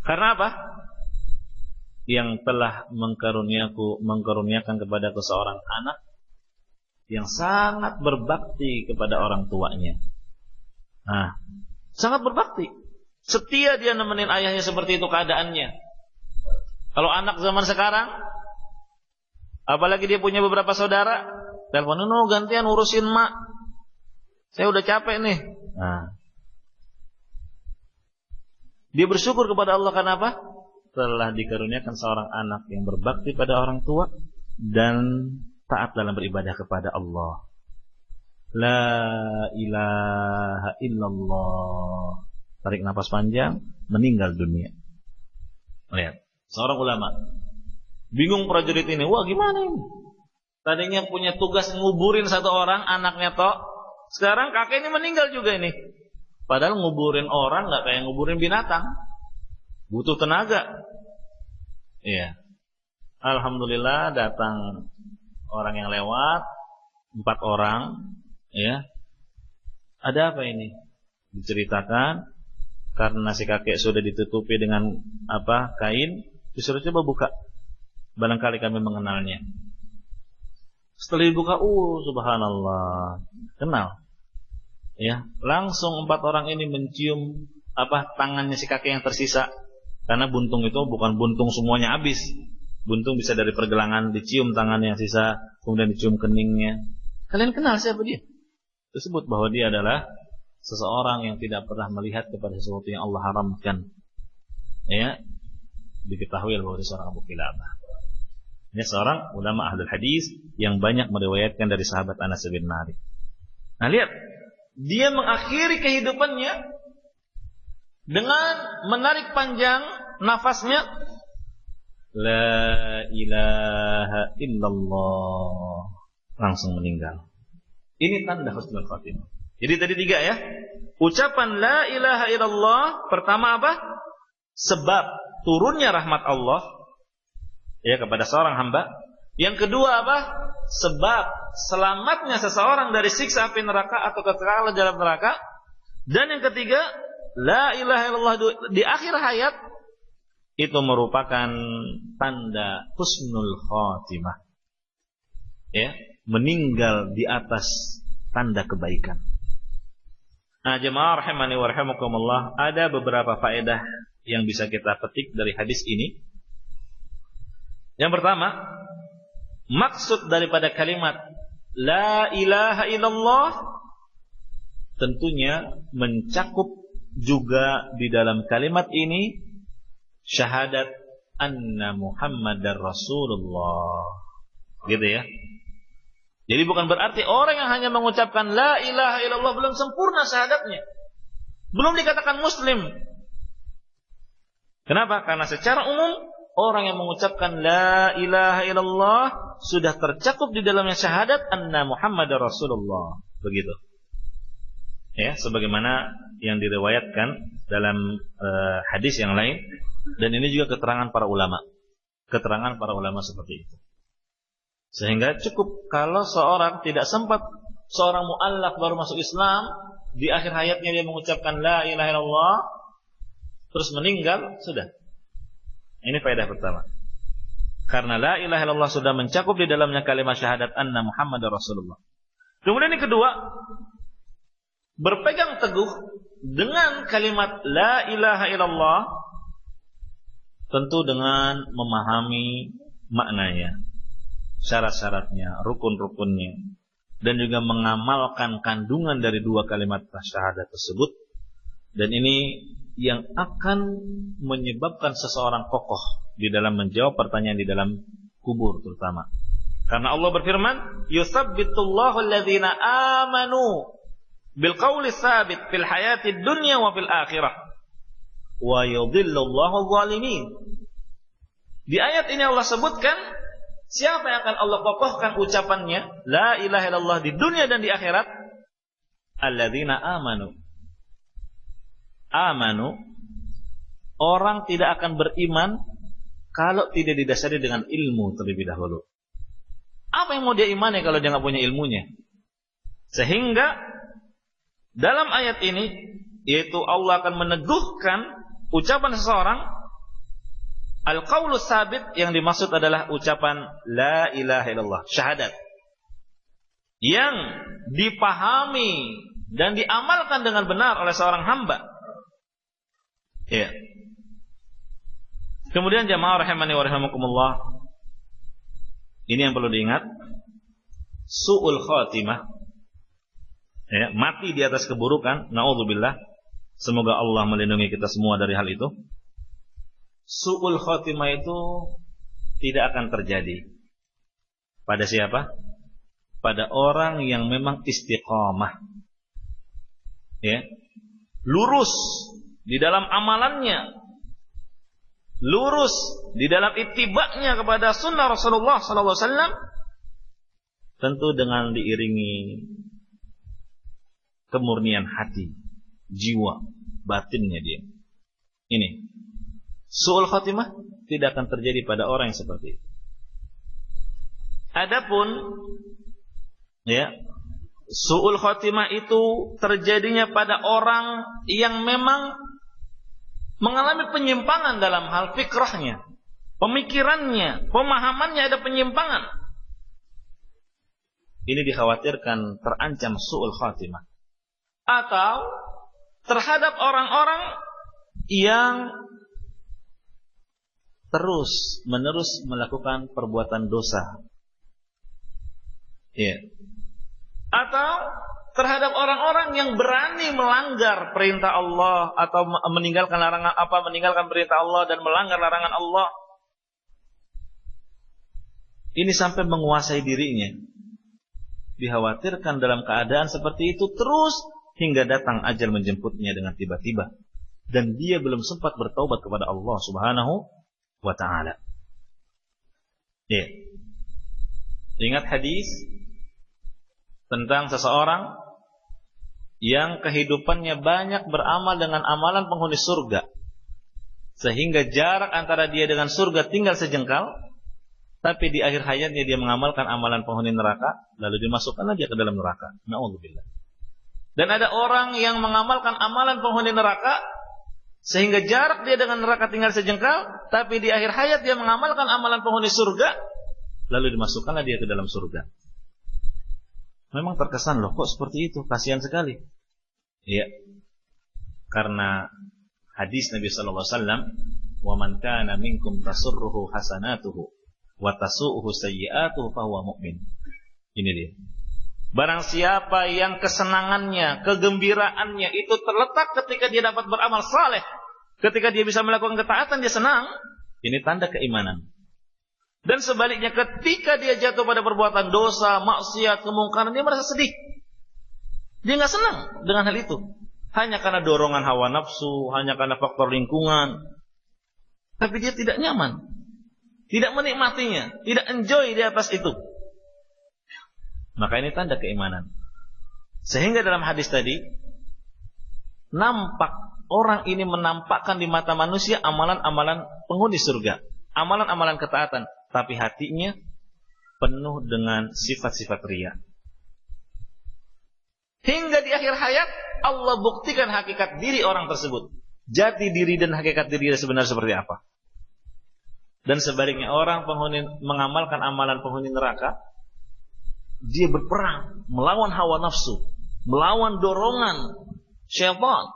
Karena apa? Yang telah mengkaruniakan kepadaku seorang anak yang sangat berbakti kepada orang tuanya. Nah, sangat berbakti. Setia dia nemenin ayahnya seperti itu keadaannya. Kalau anak zaman sekarang, apalagi dia punya beberapa saudara, telepon, gantian urusin mak. Saya udah capek nih. Nah, dia bersyukur kepada Allah karena apa? Telah dikaruniakan seorang anak yang berbakti pada orang tua dan taat dalam beribadah kepada Allah. La ilaha illallah. Tarik nafas panjang, meninggal dunia. Lihat, seorang ulama bingung prajurit ini. Wah, gimana ini? Tadinya punya tugas nguburin satu orang, anaknya tok. Sekarang kakeknya meninggal juga ini. Padahal nguburin orang nggak kayak nguburin binatang. Butuh tenaga. Iya. Alhamdulillah datang orang yang lewat, 4 orang. Ya. Ada apa ini? Diceritakan karena si kakek sudah ditutupi dengan kain, disuruh coba buka. Barangkali kami mengenalnya. Setelah dibuka, subhanallah, kenal. Ya, langsung 4 orang ini mencium tangannya si kakek yang tersisa. Karena buntung itu bukan buntung semuanya habis. Buntung bisa dari pergelangan dicium tangannya yang sisa, kemudian dicium keningnya. Kalian kenal siapa dia? Tersebut bahwa dia adalah seseorang yang tidak pernah melihat kepada sesuatu yang Allah haramkan. Ya, diketahui bahwa dia seorang Abu Kilabah. Ini seorang ulama ahlul hadis yang banyak meriwayatkan dari sahabat Anas bin Malik. Nah, lihat, dia mengakhiri kehidupannya dengan menarik panjang nafasnya. La ilaha illallah. Langsung meninggal. Ini tanda husnul khatimah. Jadi tadi 3 ya. Ucapan la ilaha illallah pertama apa? Sebab turunnya rahmat Allah ya kepada seorang hamba. Yang kedua apa? Sebab selamatnya seseorang dari siksa api neraka atau kekekalan dalam neraka. Dan yang ketiga, la ilaha illallah di akhir hayat itu merupakan tanda husnul khatimah. Ya, meninggal di atas tanda kebaikan. Nah, jemaah rahimani wa rahimakumullah, ada beberapa faedah yang bisa kita petik dari hadis ini. Yang pertama, maksud daripada kalimat la ilaha illallah tentunya mencakup juga di dalam kalimat ini syahadat anna Muhammadar Rasulullah. Gitu ya. Jadi bukan berarti orang yang hanya mengucapkan la ilaha illallah belum sempurna syahadatnya. Belum dikatakan muslim. Kenapa? Karena secara umum orang yang mengucapkan la ilaha illallah sudah tercakup di dalamnya syahadat anna Muhammadar Rasulullah. Begitu. Ya, sebagaimana yang diriwayatkan dalam hadis yang lain, dan ini juga keterangan para ulama. Keterangan para ulama seperti itu. Sehingga cukup kalau seorang tidak sempat, seorang mu'allaf baru masuk Islam, di akhir hayatnya dia mengucapkan la ilaha illallah, terus meninggal, sudah. Ini faedah pertama. Karena la ilaha illallah sudah mencakup di dalamnya kalimat syahadat anna Muhammadar Rasulullah. Kemudian yang kedua, berpegang teguh dengan kalimat la ilaha illallah tentu dengan memahami maknanya, syarat-syaratnya, rukun-rukunnya, dan juga mengamalkan kandungan dari 2 kalimat syahadat tersebut. Dan ini yang akan menyebabkan seseorang kokoh di dalam menjawab pertanyaan di dalam kubur terutama. Karena Allah berfirman, "Yutsabbitullahu alladhina amanu bil qawli tsabit fil hayatid dunya wa fil akhirah wa yudhillullahu adh-dhalimin." Di ayat ini Allah sebutkan siapa yang akan Allah kokohkan ucapannya la ilaha illallah di dunia dan di akhirat? Alladzina amanu. Amanu, orang tidak akan beriman kalau tidak didasari dengan ilmu terlebih dahulu. Apa yang mau dia imani kalau dia nggak punya ilmunya? Sehingga dalam ayat ini, yaitu Allah akan meneguhkan ucapan seseorang, al-qaulu tsabit, yang dimaksud adalah ucapan la ilaha illallah, syahadat, yang dipahami dan diamalkan dengan benar oleh seorang hamba. Ya. Kemudian jamaah rahimani wa rahimakumullah, ini yang perlu diingat, su'ul khatimah, ya, mati di atas keburukan, na'udzubillah, semoga Allah melindungi kita semua dari hal itu. Su'ul khatimah itu tidak akan terjadi pada siapa? Pada orang yang memang istiqamah, ya, lurus di dalam amalannya, lurus di dalam ittiba'nya kepada sunnah Rasulullah SAW, tentu dengan diiringi kemurnian hati, jiwa, batinnya dia. Ini su'ul khatimah tidak akan terjadi pada orang yang seperti itu. Adapun ya, su'ul khatimah itu terjadinya pada orang yang memang mengalami penyimpangan dalam hal fikrahnya, pemikirannya, pemahamannya ada penyimpangan. Ini dikhawatirkan terancam su'ul khatimah. Atau terhadap orang-orang yang terus-menerus melakukan perbuatan dosa. Ya. Atau terhadap orang-orang yang berani melanggar perintah Allah atau meninggalkan perintah Allah dan melanggar larangan Allah. Ini sampai menguasai dirinya. Dikhawatirkan dalam keadaan seperti itu terus hingga datang ajal menjemputnya dengan tiba-tiba dan dia belum sempat bertaubat kepada Allah Subhanahu wa taala. Ya. Ingat hadis tentang seseorang yang kehidupannya banyak beramal dengan amalan penghuni surga, sehingga jarak antara dia dengan surga tinggal sejengkal, tapi di akhir hayatnya dia mengamalkan amalan penghuni neraka, lalu dimasukkanlah dia ke dalam neraka. Na'udzubillah. Dan ada orang yang mengamalkan amalan penghuni neraka, sehingga jarak dia dengan neraka tinggal sejengkal, tapi di akhir hayat dia mengamalkan amalan penghuni surga, lalu dimasukkanlah dia ke dalam surga. Memang terkesan, loh kok seperti itu, kasihan sekali. Iya. Karena hadis Nabi sallallahu alaihi wasallam, "Wa man kana minkum tasurruhu hasanatuhu wa tasu'uhu sayyi'atuhu fa huwa mu'min." Ini dia. Barang siapa yang kesenangannya, kegembiraannya itu terletak ketika dia dapat beramal saleh, ketika dia bisa melakukan ketaatan dia senang, ini tanda keimanan. Dan sebaliknya ketika dia jatuh pada perbuatan dosa, maksiat, kemungkaran, dia merasa sedih. Dia nggak senang dengan hal itu. Hanya karena dorongan hawa nafsu, hanya karena faktor lingkungan. Tapi dia tidak nyaman, tidak menikmatinya, tidak enjoy di atas itu. Maka ini tanda keimanan. Sehingga dalam hadis tadi, nampak orang ini menampakkan di mata manusia amalan-amalan penghuni surga, amalan-amalan ketaatan, tapi hatinya penuh dengan sifat-sifat riya. Hingga di akhir hayat Allah buktikan hakikat diri orang tersebut, jati diri dan hakikat diri sebenarnya seperti apa. Dan sebaliknya orang penghuni mengamalkan amalan penghuni neraka, dia berperang melawan hawa nafsu, melawan dorongan syaitan.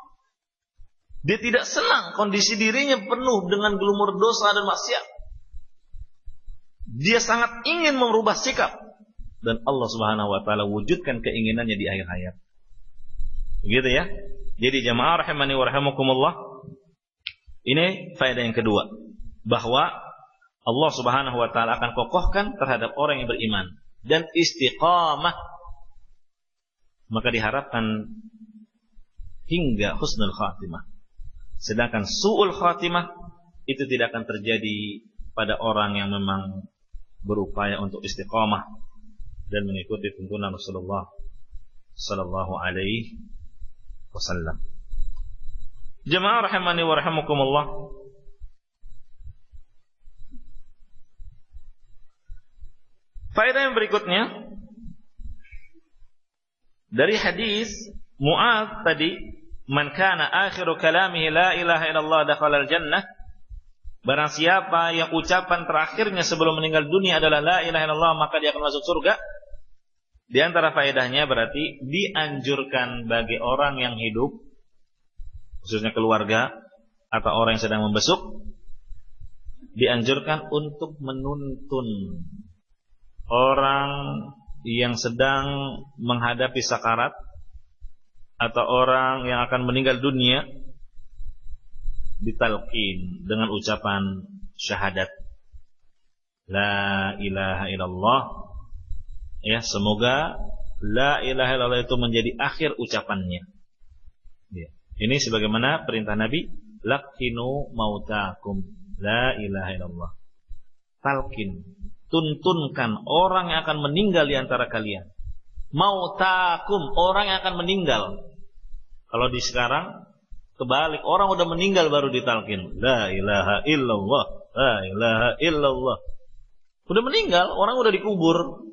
Dia tidak senang kondisi dirinya penuh dengan gelumur dosa dan maksiat. Dia sangat ingin merubah sikap, dan Allah Subhanahu wa taala wujudkan keinginannya di akhir hayat. Begitu ya. Jadi jamaah rahimani wa rahimakumullah, ini faedah yang kedua, bahwa Allah Subhanahu wa taala akan kokohkan terhadap orang yang beriman dan istiqamah. Maka diharapkan hingga husnul khatimah. Sedangkan su'ul khatimah itu tidak akan terjadi pada orang yang memang berupaya untuk istiqamah dan mengikuti tuntunan Rasulullah sallallahu alaihi wasallam. Jemaah rahimani wa rahimakumullah. Faedah yang berikutnya dari hadis Mu'adz tadi, man kana akhiru kalamihi la ilaha illallah dakhala al-jannah. Barang siapa yang ucapan terakhirnya sebelum meninggal dunia adalah la ilaha illallah, maka dia akan masuk surga. Di antara faedahnya berarti dianjurkan bagi orang yang hidup, khususnya keluarga atau orang yang sedang membesuk, dianjurkan untuk menuntun orang yang sedang menghadapi sakarat atau orang yang akan meninggal dunia, ditalqin dengan ucapan syahadat la ilaha illallah. Ya, semoga la ilaha illallah itu menjadi akhir ucapannya. Ya. Ini sebagaimana perintah Nabi, laqinu mautakum la ilaha illallah. Talqin, tuntunkan orang yang akan meninggal di antara kalian. Mautakum, orang yang akan meninggal. Kalau di sekarang kebalik, orang udah meninggal baru ditalqin la ilaha illallah, la ilaha illallah. Udah meninggal, orang udah dikubur.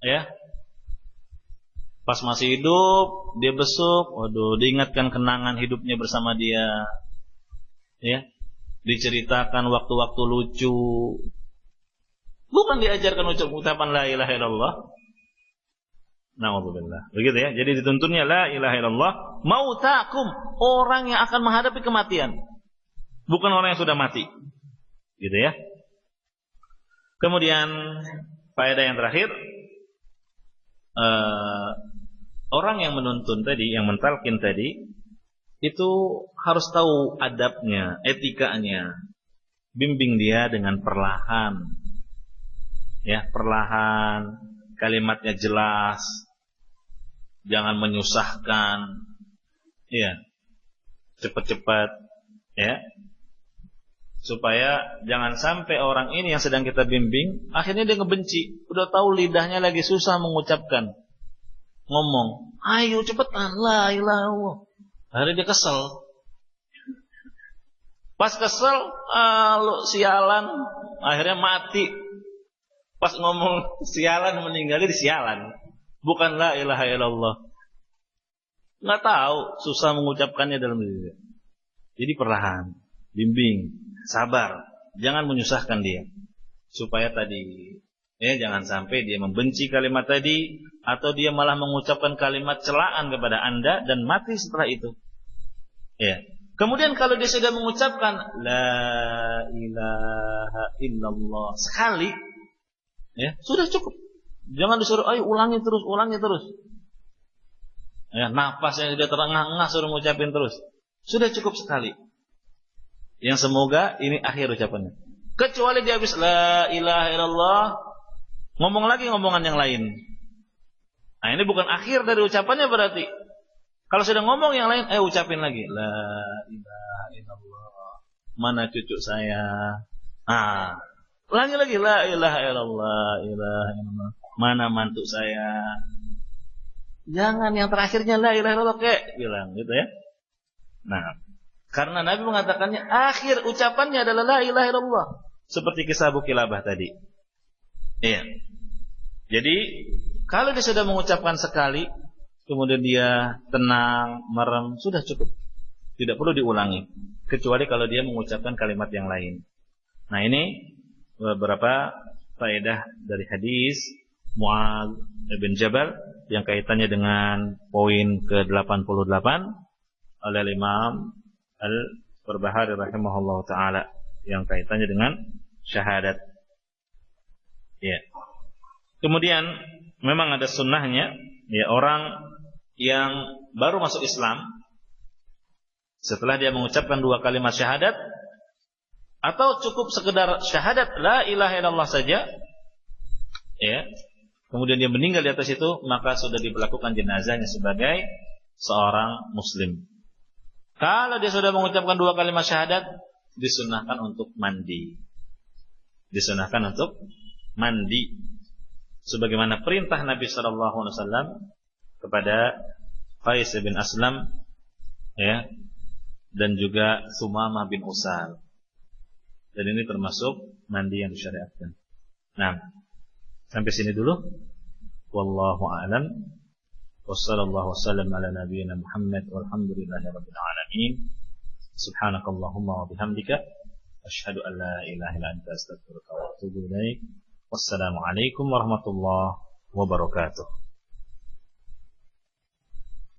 Ya. Pas masih hidup, dia besuk, waduh, diingatkan kenangan hidupnya bersama dia. Ya. Diceritakan waktu-waktu lucu. Bukan diajarkan ucapan la ilaha illallah. Na'udzubillah. Begitu ya. Jadi dituntunnya la ilaha illallah, mautakum, orang yang akan menghadapi kematian. Bukan orang yang sudah mati. Gitu ya. Kemudian faedah yang terakhir, orang yang menuntun tadi, yang mentalkin tadi, itu harus tahu adabnya, etikanya. Bimbing dia dengan perlahan. Ya, perlahan, kalimatnya jelas, jangan menyusahkan, ya, cepat-cepat, ya, supaya jangan sampai orang ini yang sedang kita bimbing, akhirnya dia ngebenci, udah tahu lidahnya lagi susah mengucapkan, ngomong, ayo cepetan, la ilaha illallah, akhirnya dia kesel, pas kesel, lu sialan, akhirnya mati. Pas ngomong sialan meninggal di sialan, bukan la ilaha illallah. Nggak tahu, susah mengucapkannya dalam diri. Jadi perlahan, bimbing, sabar, jangan menyusahkan dia, supaya tadi, ya, jangan sampai dia membenci kalimat tadi, atau dia malah mengucapkan kalimat celaan kepada Anda dan mati setelah itu. Ya. Kemudian kalau dia sudah mengucapkan la ilaha illallah sekali, ya, sudah cukup. Jangan disuruh, ayo ulangi terus. Ya, nafas yang sudah terengah-engah suruh mengucapin terus. Sudah cukup sekali. Yang semoga ini akhir ucapannya. Kecuali dia habis la ilaha illallah, ngomong lagi ngomongan yang lain. Nah, ini bukan akhir dari ucapannya berarti. Kalau sudah ngomong yang lain, ucapin lagi la ilaha illallah. Mana cucu saya? Ulangi lagi la ilaha illallah, ilaha illallah. Mana mantu saya? Jangan yang terakhirnya la ilaha illallah kayak bilang gitu ya. Nah, karena Nabi mengatakannya akhir ucapannya adalah la ilaha illallah, seperti kisah Abu Kilabah tadi. Iya. Jadi kalau dia sudah mengucapkan sekali, kemudian dia tenang, merem, sudah cukup. Tidak perlu diulangi, kecuali kalau dia mengucapkan kalimat yang lain. Nah, ini beberapa faedah dari hadis Mu'adz bin Jabal yang kaitannya dengan poin ke-88 oleh Imam Al-Barbahari rahimahullah ta'ala, yang kaitannya dengan syahadat. Ya. Kemudian memang ada sunnahnya, ya, orang yang baru masuk Islam, setelah dia mengucapkan 2 kalimat syahadat, atau cukup sekedar syahadat la ilaha illallah saja, ya, kemudian dia meninggal di atas itu, maka sudah diberlakukan jenazahnya sebagai seorang muslim. Kalau dia sudah mengucapkan 2 kalimat syahadat, disunahkan untuk mandi. Disunahkan untuk mandi, sebagaimana perintah Nabi sallallahu alaihi wasallam kepada Qais bin Aslam, ya, dan juga Sumamah bin Usal. Dan ini termasuk mandi yang disyariatkan. Nah, sampai sini dulu. Wallahu a'lam. Wassallallahu wasallam ala nabiyyina Muhammad walhamdulillahi rabbil alamin. Subhanakallahumma wa bihamdika asyhadu an la ilaha illa anta astaghfiruka wa atubu ilaik. Wassalamu alaikum warahmatullahi wabarakatuh.